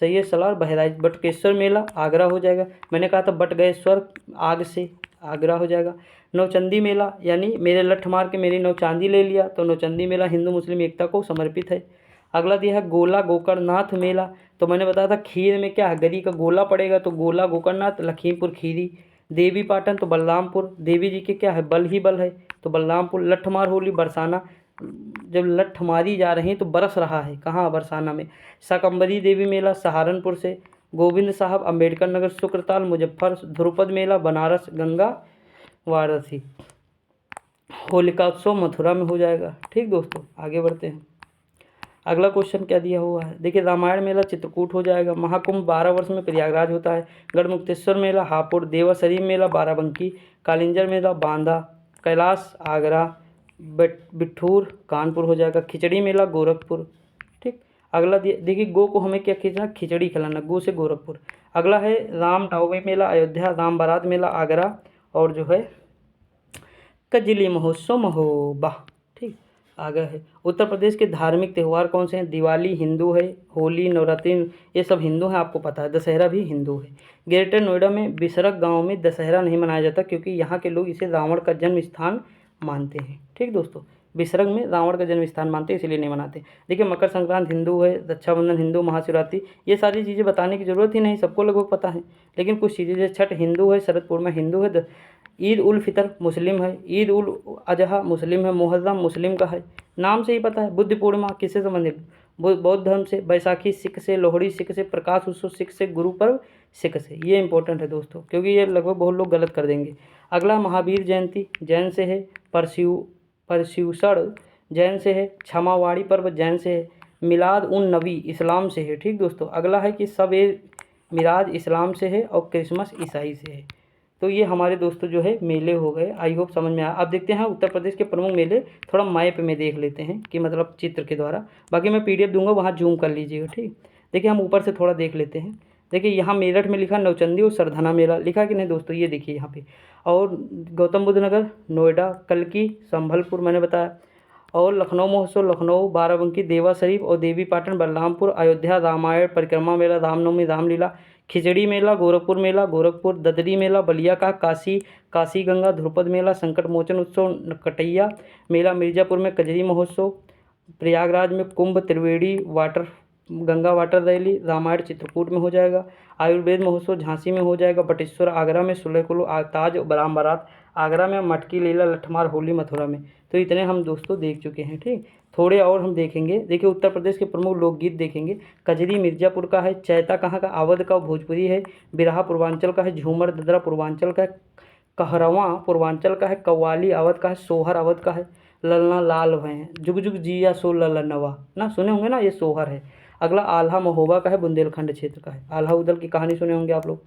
Speaker 1: सैयद सलार बहराइच। बटकेश्वर मेला आगरा हो जाएगा, मैंने कहा था बटगेश्वर आग से, आगरा हो जाएगा। नौचंदी मेला यानी मेरे लठ मार के मेरी नौचांदी ले लिया, तो नौचंदी मेला हिंदू मुस्लिम एकता को समर्पित है। अगला दिया है गोला गोकर्णनाथ मेला, तो मैंने बताया था खीर में क्या है, गरी का गोला पड़ेगा, तो गोला गोकर्णनाथ लखीमपुर खीरी। देवी पाटन, तो बलरामपुर, देवी जी के क्या है, बल ही बल है, तो बलरामपुर। लठमार होली बरसाना, जब लठ मारी जा रही तो बरस रहा है, कहाँ, बरसाना में। शाकंभरी देवी मेला सहारनपुर से। गोविंद साहब अम्बेडकर नगर शुक्रताल मुजफ्फर। ध्रुपद मेला बनारस गंगा वाराणसी। होलिका उत्सव मथुरा में हो जाएगा। ठीक दोस्तों, आगे बढ़ते हैं। अगला क्वेश्चन क्या दिया हुआ है, देखिए रामायण मेला चित्रकूट हो जाएगा। महाकुंभ 12 वर्ष में प्रयागराज होता है। गढ़मुक्तेश्वर मेला हापुड़। देवासरी मेला बाराबंकी। कालिंजर मेला बांदा। कैलाश आगरा। बिठूर कानपुर हो जाएगा। खिचड़ी मेला गोरखपुर। ठीक, अगला देखिए गो को हमें क्या खिलाना, खिचड़ी खिलाना, गो से गोरखपुर। अगला है राम नवमी मेला अयोध्या। राम बारात मेला आगरा। और जो है कजली महोत्सव महोबा। ठीक, आगे है उत्तर प्रदेश के धार्मिक त्यौहार कौन से हैं। दिवाली हिंदू है, होली नवरात्रि ये सब हिंदू हैं, आपको पता है। दशहरा भी हिंदू है। ग्रेटर नोएडा में बिसरक गांव में दशहरा नहीं मनाया जाता क्योंकि यहाँ के लोग इसे रावण का जन्म स्थान मानते हैं। ठीक दोस्तों, बिसरक में रावण का जन्म स्थान मानते हैं इसलिए नहीं मनाते। देखिए मकर संक्रांति हिंदू है, रक्षाबंधन हिंदू, महाशिवरात्रि ये सारी चीज़ें बताने की ज़रूरत ही नहीं, सबको लगभग पता है। लेकिन कुछ चीज़ें जैसे छठ हिंदू है, शरद पूर्णिमा हिंदू है, ईद उल फितर मुस्लिम है, ईद उल अजहा मुस्लिम है, मुहर्रम मुस्लिम का है, नाम से ही पता है। बुद्ध पूर्णिमा किससे संबंधित, बौद्ध धर्म से, बैसाखी सिख से, लोहड़ी सिख से, प्रकाश उत्सव सिख से, गुरु पर्व सिख से। ये इंपॉर्टेंट है दोस्तों, क्योंकि ये लगभग बहुत लोग गलत कर देंगे। अगला महावीर जयंती जैन से है, पर्युषण जैन से है, क्षमावाणी पर्व जैन से है, मिलाद उन नबी इस्लाम से है। ठीक दोस्तों, अगला है कि सब ए मिराज इस्लाम से है और क्रिसमस ईसाई से है। तो ये हमारे दोस्तों जो है मेले हो गए। आई होप समझ में आया। अब देखते हैं उत्तर प्रदेश के प्रमुख मेले, थोड़ा मैप में देख लेते हैं कि मतलब चित्र के द्वारा। बाकी मैं पीडीएफ दूंगा, वहाँ जूम कर लीजिएगा। ठीक, देखिए हम ऊपर से थोड़ा देख लेते हैं। देखिए यहाँ मेरठ में लिखा नौचंदी और सरधना मेला लिखा कि नहीं दोस्तों, ये देखिए यहाँ पे। और गौतम बुद्ध नगर, नोएडा, कल्की, संभलपुर मैंने बताया। और लखनऊ महोत्सव लखनऊ, बाराबंकी, देवा शरीफ और देवी पाटन, बलरामपुर, अयोध्या, रामायण परिक्रमा मेला, रामनवमी, रामलीला, खिचड़ी मेला, गोरखपुर मेला, गोरखपुर, ददरी मेला, बलिया का, काशी, काशी गंगा, ध्रुपद मेला, संकट मोचन उत्सव, कटैया मेला, मिर्ज़ापुर में कजरी महोत्सव, प्रयागराज में Kumbh, Triveni water, Ganga water rally, Ramayan Chitrakoot में हो जाएगा, आयुर्वेद महोत्सव झांसी में हो जाएगा, बटेश्वर आगरा में, सुलेकुल ताज बराम बारात आगरा में, मटकी लीला लठमार होली मथुरा में। तो इतने हम दोस्तों देख चुके हैं। ठीक, थोड़े और हम देखेंगे। देखिए उत्तर प्रदेश के प्रमुख लोकगीत देखेंगे। कजरी मिर्ज़ापुर का है, चैता कहाँ का, अवध का, भोजपुरी है, बिरहा पूर्वांचल का है, झूमर ददरा पूर्वांचल का है, कहरवा पूर्वांचल का है, कव्वाली अवध का है, सोहर अवध का है, ललना लाल भय हैं, जुग जुग जिया सो ललनवा ना, सुने होंगे ना, ये सोहर है। अगला आल्हा महोबा का है, बुंदेलखंड क्षेत्र का है। आल्हा उदल की कहानी सुने होंगे आप लोग।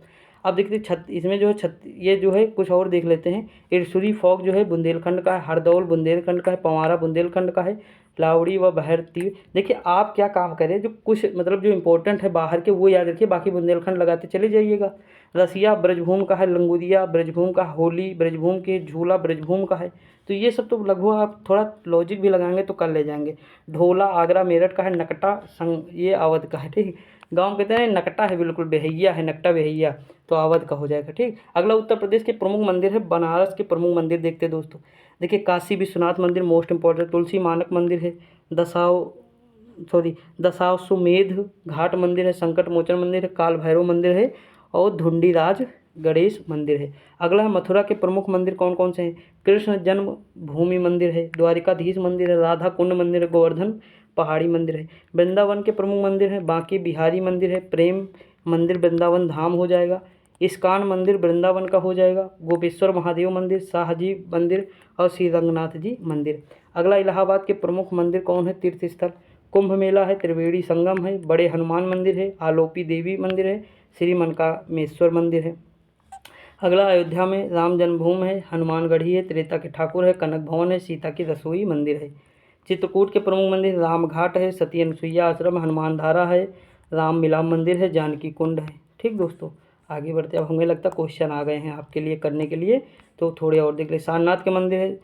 Speaker 1: अब देखते इसमें जो है ये जो है कुछ और देख लेते हैं। इरसुरी फॉक जो है बुंदेलखंड का है, हरदौल बुंदेलखंड का है, पंवारा बुंदेलखंड का है, लावड़ी व बहरती। देखिए आप क्या काम करें, जो कुछ मतलब जो इंपॉर्टेंट है बाहर के वो याद रखिए, बाकी बुंदेलखंड लगाते चले जाइएगा। रसिया ब्रजभूम का है, लंगुरिया ब्रजभूम का, होली ब्रजभूम के, झूला ब्रजभूम का है। तो ये सब तो लगभग आप थोड़ा लॉजिक भी लगाएंगे तो कर ले जाएंगे। ढोला आगरा मेरठ का है, नकटा संग ये अवध का है। ठीक, गाँव कहते हैं नकटा है, बिल्कुल बेहैया है, नकटा बेहैया, तो अवध का हो जाएगा। ठीक, अगला उत्तर प्रदेश के प्रमुख मंदिर है, बनारस के प्रमुख मंदिर देखते हैं दोस्तों। देखिए काशी विश्वनाथ मंदिर मोस्ट इंपॉर्टेंट, तुलसी मानक मंदिर है, दशाश्वमेध घाट मंदिर है, संकट मोचन मंदिर है, काल भैरव मंदिर है और धुंडीराज गणेश मंदिर है। अगला है मथुरा के प्रमुख मंदिर कौन कौन से हैं। कृष्ण जन्म भूमि मंदिर है, द्वारिकाधीश मंदिर है, राधा कुंड मंदिर है, गोवर्धन पहाड़ी मंदिर है। वृंदावन के प्रमुख मंदिर हैं, बांके बिहारी मंदिर है, प्रेम मंदिर वृंदावन धाम हो जाएगा, इस्कान मंदिर वृंदावन का हो जाएगा, गोपेश्वर महादेव मंदिर, शाहजी मंदिर और श्री रंगनाथ जी मंदिर। अगला इलाहाबाद के प्रमुख मंदिर कौन है, तीर्थ स्थल, कुंभ मेला है, त्रिवेणी संगम है, बड़े हनुमान मंदिर है, आलोपी देवी मंदिर है, श्री मनकामेश्वर मंदिर है। अगला अयोध्या में राम जन्मभूमि है, हनुमानगढ़ी है, त्रेता के ठाकुर है, कनक भवन है, सीता की रसोई मंदिर है। चित्रकूट के प्रमुख मंदिर रामघाट है, सती अनुसुईया आश्रम, हनुमान धारा है, राम मिलाप मंदिर है, जानकी कुंड है। ठीक दोस्तों, आगे बढ़ते, अब हमें लगता है क्वेश्चन आ गए हैं आपके लिए करने के लिए, तो थोड़े और देख ले। सारनाथ के मंदिर है,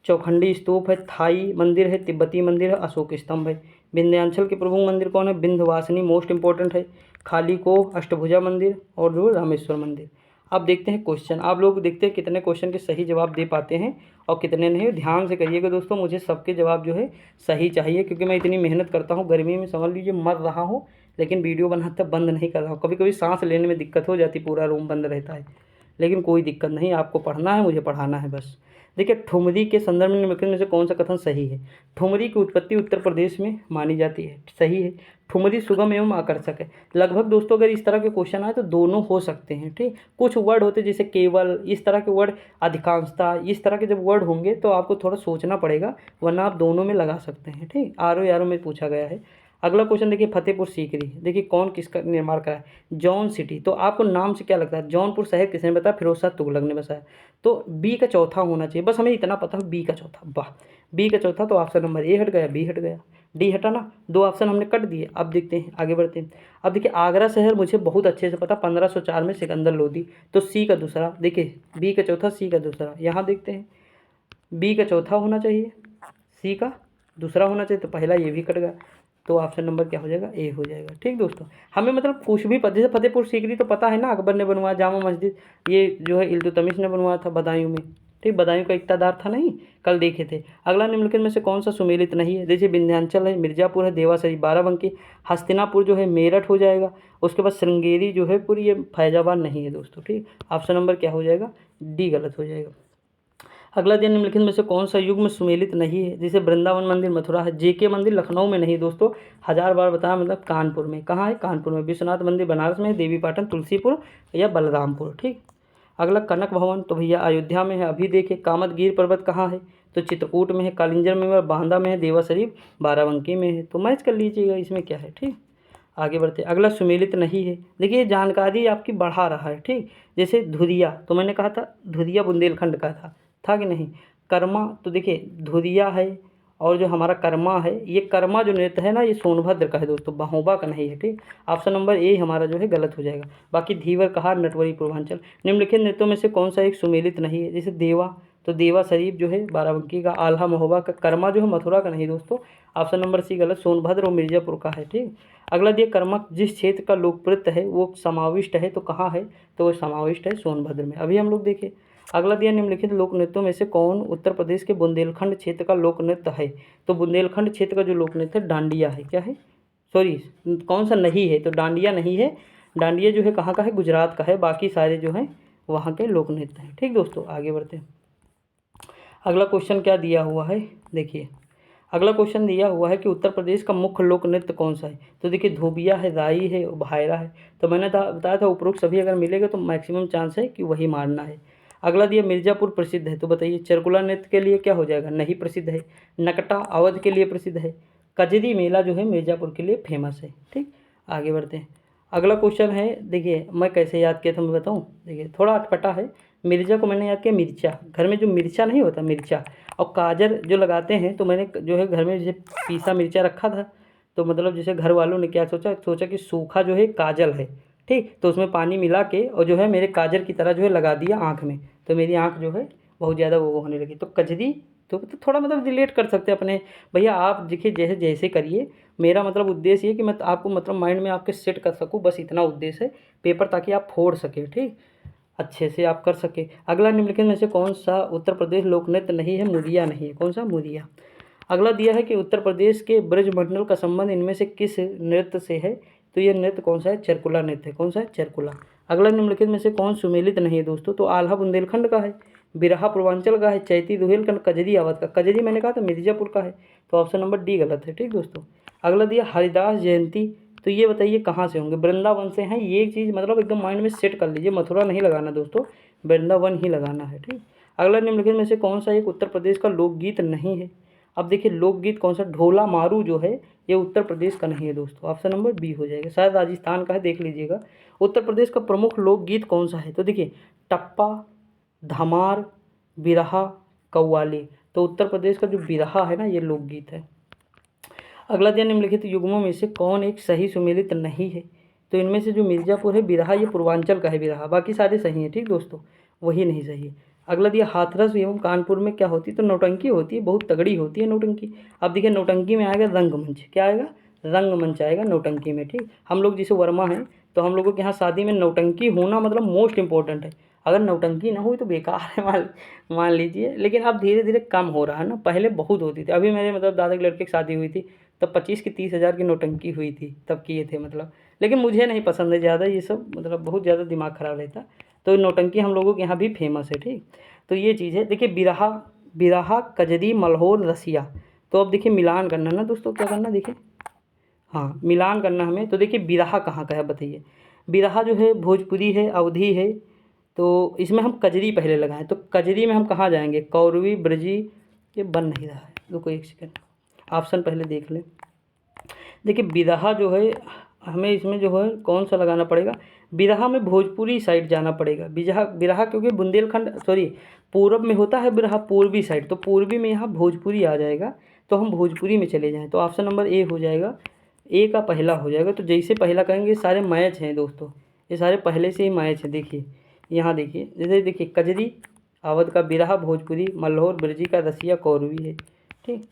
Speaker 1: चौखंडी स्तूप है, थाई मंदिर है, तिब्बती मंदिर है, अशोक स्तंभ है। विंध्याचल के प्रमुख मंदिर कौन है, विंध्यवासिनी मोस्ट इंपॉर्टेंट है, खाली को अष्टभुजा मंदिर और जो रामेश्वर मंदिर। अब देखते हैं क्वेश्चन, आप लोग देखते हैं कितने क्वेश्चन के सही जवाब दे पाते हैं और कितने नहीं। ध्यान से करिएगा दोस्तों, मुझे सबके जवाब जो है सही चाहिए, क्योंकि मैं इतनी मेहनत करता हूँ, गर्मी में समझ लीजिए मर रहा हूँ, लेकिन वीडियो बनाते बंद नहीं कर रहा हूँ। कभी कभी सांस लेने में दिक्कत हो जाती, पूरा रूम बंद रहता है, लेकिन कोई दिक्कत नहीं, आपको पढ़ना है, मुझे पढ़ाना है बस। देखिए ठुमरी के संदर्भ में निम्नलिखित में से कौन सा कथन सही है। ठुमरी की उत्पत्ति उत्तर प्रदेश में मानी जाती है, सही है। ठुमरी सुगम एवं आकर्षक है। लगभग दोस्तों अगर इस तरह के क्वेश्चन आए तो दोनों हो सकते हैं। ठीक, कुछ वर्ड होते हैं जैसे केवल, इस तरह के वर्ड, अधिकांशता, इस तरह के जब वर्ड होंगे तो आपको थोड़ा सोचना पड़ेगा, वरना आप दोनों में लगा सकते हैं। ठीक, आर ओ यारों में पूछा गया है। अगला क्वेश्चन देखिए फतेहपुर सीकरी, देखिए कौन किसका निर्माण करा है, जौन सिटी। तो आपको नाम से क्या लगता है, जौनपुर शहर किसने बताया, फिरोज शाह तुगलक ने बसाया। तो बी का चौथा होना चाहिए, बस हमें इतना पता है, बी का चौथा। वाह, बी का चौथा, तो ऑप्शन नंबर ए हट गया, बी हट गया, डी हटा ना, दो ऑप्शन हमने कट दिए। अब देखते हैं, आगे बढ़ते हैं। अब देखिए आगरा शहर मुझे बहुत अच्छे से पता, 1504 में सिकंदर लोदी, तो सी का दूसरा। देखिए बी का चौथा, सी का दूसरा, यहाँ देखते हैं, बी का चौथा होना चाहिए, सी का दूसरा होना चाहिए, तो पहला ये भी कट गया, तो ऑप्शन नंबर क्या हो जाएगा, ए हो जाएगा। ठीक दोस्तों, हमें मतलब कुछ भी पता, जैसे फतेहपुर सीकरी तो पता है ना, अकबर ने बनवाया, जामा मस्जिद ये जो है इल्तुतमिश ने बनवाया था बदायूं में। ठीक, बदायूं का इक्तादार था नहीं, कल देखे थे। अगला निम्नलिखित में से कौन सा सुमेलित नहीं है, जैसे विंध्याचल है, मिर्ज़ापुर है, देवा शरीफ बाराबंकी, हस्तिनापुर जो है मेरठ हो जाएगा, उसके बाद श्रृंगेरी जो है पूरी ये फैजाबाद नहीं है दोस्तों। ठीक, ऑप्शन नंबर क्या हो जाएगा, डी गलत हो जाएगा। अगला दिया निम्नलिखित में से कौन सा युग में सुमेलित नहीं है? जैसे वृंदावन मंदिर मथुरा है, जेके मंदिर लखनऊ में नहीं दोस्तों, 1000 बार बताया, मतलब कानपुर में। कहाँ है? कानपुर में। विश्वनाथ मंदिर बनारस में, देवी पाटन तुलसीपुर या बलरामपुर। ठीक। अगला कनक भवन तो भैया अयोध्या में है। अभी देखिए कामतगिर पर्वत कहाँ है? तो चित्रकूट में है, कालिंजर में है, बांदा में है, देवा शरीफ बाराबंकी में है। तो मैच कर लीजिएगा इसमें क्या है। ठीक। आगे बढ़ते। अगला सुमेलित नहीं है, देखिए जानकारी आपकी बढ़ा रहा है। ठीक। जैसे धुरिया, तो मैंने कहा था धुरिया बुंदेलखंड का था कि नहीं? कर्मा, तो देखिए धुरिया है, और जो हमारा कर्मा है, ये कर्मा जो नृत्य है ना, ये सोनभद्र का है दोस्तों, महोबा का नहीं है। ठीक। ऑप्शन नंबर ए हमारा जो है गलत हो जाएगा। बाकी धीवर कहार, नटवरी पूर्वांचल। निम्नलिखित नृत्यों में से कौन सा एक सुमेलित नहीं है? जैसे देवा, तो देवा शरीफ जो है बाराबंकी का, आल्हा महोबा का, कर्मा जो है मथुरा का नहीं दोस्तों, ऑप्शन नंबर सी गलत, सोनभद्र और मिर्जापुर का है। ठीक। अगला दिया कर्मक जिस क्षेत्र का लोकप्रिय है वो समाविष्ट है, तो कहाँ है? तो वो समाविष्ट है सोनभद्र में। अभी हम लोग देखें। अगला दिया निम्नलिखित लोक नृत्यों में से कौन उत्तर प्रदेश के बुंदेलखंड क्षेत्र का लोक नृत्य है? तो बुंदेलखंड क्षेत्र का जो लोक नृत्य डांडिया है। क्या है? सॉरी, कौन सा नहीं है? तो डांडिया नहीं है। डांडिया जो है कहाँ का है? गुजरात का है। बाकी सारे जो हैं वहाँ के लोक नृत्य हैं। ठीक दोस्तों, आगे बढ़ते हैं। अगला क्वेश्चन क्या दिया हुआ है? देखिए अगला क्वेश्चन दिया हुआ है कि उत्तर प्रदेश का मुख्य लोक नृत्य कौन सा है? तो देखिए धोबिया है, राई है, भायरा है। तो मैंने बताया था उपरोक्त सभी अगर मिलेगा तो मैक्सिमम चांस है कि वही मारना है। अगला दिया मिर्ज़ापुर प्रसिद्ध है, तो बताइए चरकुला नृत्य के लिए क्या हो जाएगा? नहीं प्रसिद्ध है। नकटा अवध के लिए प्रसिद्ध है। कजरी मेला जो है मिर्ज़ापुर के लिए फेमस है। ठीक। आगे बढ़ते हैं। अगला क्वेश्चन है, देखिए मैं कैसे याद किया था मैं बताऊँ। देखिए थोड़ा अटपटा है। मिर्जा को मैंने याद किया मिर्चा, घर में जो मिर्चा नहीं होता मिर्चा, और काजर जो लगाते हैं, तो मैंने जो है घर में जैसे पीसा मिर्चा रखा था, तो मतलब जैसे घर वालों ने क्या सोचा कि सूखा जो है काजल है। ठीक। तो उसमें पानी मिला के और जो है मेरे काजर की तरह जो है लगा दिया आँख में, तो मेरी आँख जो है बहुत ज़्यादा वो होने लगी। तो कजरी, तो थोड़ा मतलब रिलेट कर सकते हैं अपने। भैया आप देखिए जैसे जैसे करिए, मेरा मतलब उद्देश्य ये कि मैं आपको मतलब माइंड में आपके सेट कर सकूँ, बस इतना उद्देश्य है पेपर, ताकि आप फोड़ सकें। ठीक। अच्छे से आप कर सके। अगला निम्नलिखित में से कौन सा उत्तर प्रदेश लोक नृत्य नहीं है? मुरिया नहीं है। कौन सा? मुरिया। अगला दिया है कि उत्तर प्रदेश के ब्रजमंडल का संबंध इनमें से किस नृत्य से है? तो ये नृत्य कौन सा है? चरकुला नृत्य है। कौन सा है? चरकुला। अगला निम्नलिखित में से कौन सुमेलित नहीं है दोस्तों? तो आल्हा बुंदेलखंड का है, बिरहा पूर्वांचल का है, चैती दुहेलखंड, कजरी अवध का। कजरी मैंने कहा था मिर्जापुर का है, तो ऑप्शन नंबर डी गलत है। ठीक दोस्तों। अगला दिया हरिदास जयंती, तो ये बताइए कहाँ से होंगे? वृंदावन से हैं। ये चीज़ मतलब एकदम माइंड में सेट कर लीजिए, मथुरा नहीं लगाना दोस्तों, वृंदावन ही लगाना है। ठीक। अगला निम्नलिखित में से कौन सा एक उत्तर प्रदेश का लोकगीत नहीं है? अब देखिए लोकगीत कौन सा? ढोला मारू जो है ये उत्तर प्रदेश का नहीं है दोस्तों, ऑप्शन नंबर बी हो जाएगा, शायद राजस्थान का है, देख लीजिएगा। उत्तर प्रदेश का प्रमुख लोकगीत कौन सा है? तो देखिए टप्पा, धमार, बिरहा, कव्वाली। तो उत्तर प्रदेश का जो बिरहा है ना, ये लोकगीत है। अगला दिया निम्नलिखित युग्मों में से कौन एक सही सुमेलित नहीं है? तो इनमें से जो मिर्ज़ापुर है बिरहा, ये पूर्वांचल का है बिरहा, बाकी सारे सही हैं। ठीक दोस्तों, वही नहीं सही है। अगला दिया हाथरस एवं कानपुर में क्या होती है? तो नौटंकी होती है, बहुत तगड़ी होती है नौटंकी। अब देखिए नौटंकी में आएगा रंगमंच। क्या आएगा? रंगमंच आएगा नौटंकी में। ठीक। हम लोग जैसे वर्मा हैं, तो हम लोगों के यहाँ शादी में नौटंकी होना मतलब मोस्ट इंपॉर्टेंट है। अगर नौटंकी ना हुई तो बेकार है, मान लीजिए। लेकिन अब धीरे धीरे कम हो रहा है ना, पहले बहुत होती थी। अभी मेरे मतलब दादा के लड़के की शादी हुई थी, तब 25 की 30 हज़ार की नौटंकी हुई थी, तब किए थे मतलब। लेकिन मुझे नहीं पसंद है ज़्यादा ये सब, मतलब बहुत ज़्यादा दिमाग ख़राब रहता। तो नौटंकी हम लोगों के यहाँ भी फेमस है। ठीक। तो ये चीज़ है। देखिए बिरहा, बिरहा, कजरी, मल्होर, रसिया। तो अब देखिए मिलान करना ना दोस्तों, क्या करना देखिए, हाँ मिलान करना हमें। तो देखिए बिरहा कहाँ का है बताइए? बिरहा जो है भोजपुरी है, अवधी है। तो इसमें हम कजरी पहले लगाएं, तो कजरी में हम कहाँ जाएंगे? कौरवी, ब्रजी। ये बन नहीं रहा है, रुको एक सेकंड, ऑप्शन पहले देख लें। देखिए बिरहा जो है हमें इसमें जो है कौन सा लगाना पड़ेगा? बिरहा में भोजपुरी साइड जाना पड़ेगा। बिरहा बिरहा क्योंकि बुंदेलखंड सॉरी पूरब में होता है बिरहा, पूर्वी साइड, तो पूर्वी में यहाँ भोजपुरी आ जाएगा, तो हम भोजपुरी में चले जाएँ। तो ऑप्शन नंबर ए हो जाएगा, ए का पहला हो जाएगा। तो जैसे पहला कहेंगे सारे मैच हैं दोस्तों, ये सारे पहले से ही मैच हैं। देखिए यहाँ देखिए, जैसे देखिए कजरी अवध का, बिरहा भोजपुरी, मल्होर ब्रजी का, रसिया कौरवी है। ठीक।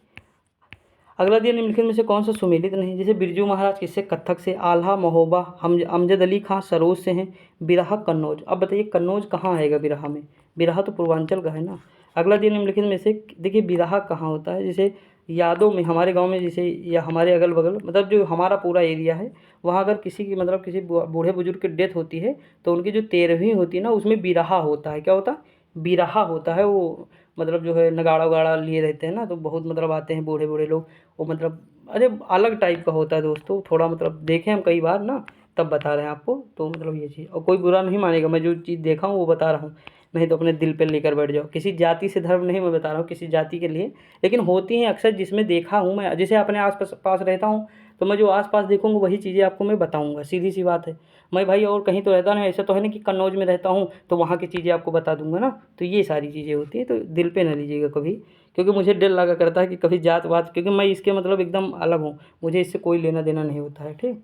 Speaker 1: अगला दिया निम्नलिखित में से कौन सा सुमेलित नहीं? जैसे बिरजू महाराज किससे? कत्थक से। आल्हा महोबा, हम अमजद अली खां सरोज से हैं। बिरहा कन्नौज। अब बताइए कन्नौज कहाँ आएगा बिरहा में? बिरहा तो पूर्वांचल का है ना। अगला दिया निम्नलिखित में से देखिए बिरहा कहाँ होता है? जैसे यादों में, हमारे गांव में जैसे, या हमारे अगल बगल, मतलब जो हमारा पूरा एरिया है वहाँ अगर किसी की मतलब किसी बूढ़े बुजुर्ग की डेथ होती है, तो उनकी जो 13वीं होती है ना, उसमें बिरहा होता है। क्या होता है? बिरहा होता है। वो मतलब जो है नगाड़ा वगाड़ा लिए रहते हैं ना, तो बहुत मतलब आते हैं बूढ़े बूढ़े लोग, वो मतलब अरे अलग टाइप का होता है दोस्तों, थोड़ा मतलब देखे हम कई बार ना, तब बता रहे हैं आपको। तो मतलब ये चीज़, और कोई बुरा नहीं मानेगा, मैं जो चीज़ देखा हूँ वो बता रहा हूँ, नहीं तो अपने दिल पे लेकर बैठ जाओ। किसी जाति से धर्म नहीं मैं बता रहा हूँ, किसी जाति के लिए, लेकिन होती हैं अक्सर जिसमें देखा हूँ मैं, जैसे अपने आस पास पास रहता हूँ, तो मैं जो आस पास देखूँगा वही चीज़ें आपको मैं बताऊँगा, सीधी सी बात है। मैं भाई और कहीं तो रहता नहीं, ऐसा तो है नहीं कि कन्नौज में रहता हूँ तो वहाँ की चीज़ें आपको बता दूंगा ना। तो ये सारी चीज़ें होती हैं, तो दिल पे ना लीजिएगा कभी, क्योंकि मुझे डर लगा करता है कि कभी जात वात, क्योंकि मैं इसके मतलब एकदम अलग हूँ, मुझे इससे कोई लेना देना नहीं होता है, ठीक।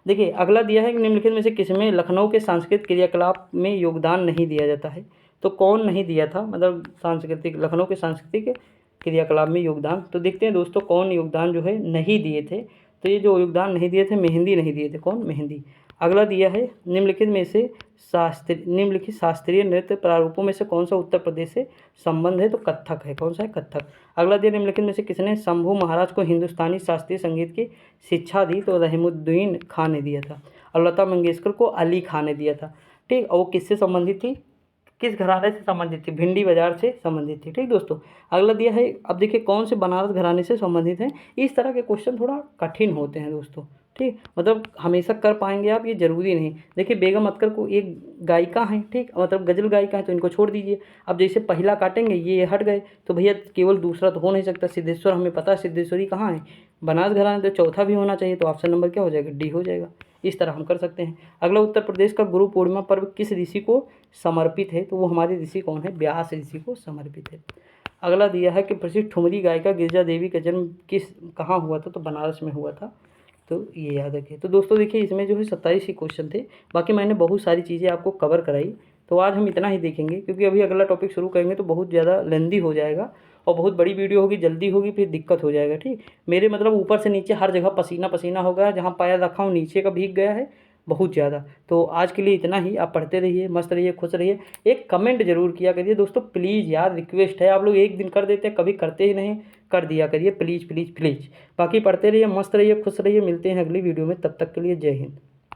Speaker 1: देखिए अगला दिया है कि निम्नलिखित में से किसमें लखनऊ के सांस्कृतिक क्रियाकलाप में योगदान नहीं दिया जाता है। तो कौन नहीं दिया था, मतलब सांस्कृतिक, लखनऊ के सांस्कृतिक क्रियाकलाप में योगदान, तो देखते हैं दोस्तों कौन योगदान जो है नहीं दिए थे। तो ये जो योगदान नहीं दिए थे, मेहंदी नहीं दिए थे, कौन, मेहंदी। अगला दिया है निम्नलिखित में से निम्नलिखित शास्त्रीय नृत्य प्रारूपों में से कौन सा उत्तर प्रदेश से संबंध है, तो कथक है, कौन सा है, कथक। अगला दिया निम्नलिखित में से किसने शंभू महाराज को हिंदुस्तानी शास्त्रीय संगीत की शिक्षा दी, तो रहमुद्दीन खान ने दिया था। और लता मंगेशकर को अली खान ने दिया था, ठीक। और वो किससे संबंधित थी, किस घराने से संबंधित थी, भिंडी बाजार से संबंधित थी, ठीक दोस्तों। अगला दिया है, अब देखिए कौन से बनारस घराने से संबंधित हैं। इस तरह के क्वेश्चन थोड़ा कठिन होते हैं दोस्तों, ठीक, मतलब हमेशा कर पाएंगे आप ये ज़रूरी नहीं। देखिए बेगम अख्तर को एक गायिका हैं, ठीक, मतलब गज़ल गायिका हैं, तो इनको छोड़ दीजिए। अब जैसे पहला काटेंगे ये हट गए, तो भैया केवल दूसरा तो हो नहीं सकता। सिद्धेश्वर हमें पता है सिद्धेश्वरी कहाँ है, बनारस घराने, तो चौथा भी होना चाहिए, तो ऑप्शन नंबर क्या हो जाएगा, डी हो जाएगा। इस तरह हम कर सकते हैं। अगला, उत्तर प्रदेश का गुरु पूर्णिमा पर्व किस ऋषि को समर्पित है, तो वो हमारे ऋषि कौन है, व्यास ऋषि को समर्पित है। अगला दिया है कि प्रसिद्ध ठुमरी गायिका गिरिजा देवी का जन्म कहाँ हुआ था, तो बनारस में हुआ था, तो ये याद रखिए। तो दोस्तों देखिए इसमें जो है 27 ही क्वेश्चन थे, बाकी मैंने बहुत सारी चीज़ें आपको कवर कराई। तो आज हम इतना ही देखेंगे, क्योंकि अभी अगला टॉपिक शुरू करेंगे तो बहुत ज़्यादा लेंदी हो जाएगा, और बहुत बड़ी वीडियो होगी, जल्दी होगी, फिर दिक्कत हो जाएगा, ठीक। मेरे मतलब ऊपर से नीचे हर जगह पसीना पसीना हो गया, जहाँ पैर रखा हूँ नीचे का भीग गया है बहुत ज़्यादा। तो आज के लिए इतना ही, आप पढ़ते रहिए, मस्त रहिए, खुश रहिए। एक कमेंट जरूर किया करिए दोस्तों प्लीज़ यार, रिक्वेस्ट है, आप लोग एक दिन कर देते हैं, कभी करते ही नहीं, कर दिया करिए प्लीज़ प्लीज़ प्लीज़। बाकी पढ़ते रहिए, मस्त रहिए, खुश रहिए, मिलते हैं अगली वीडियो में, तब तक के लिए जय हिंद।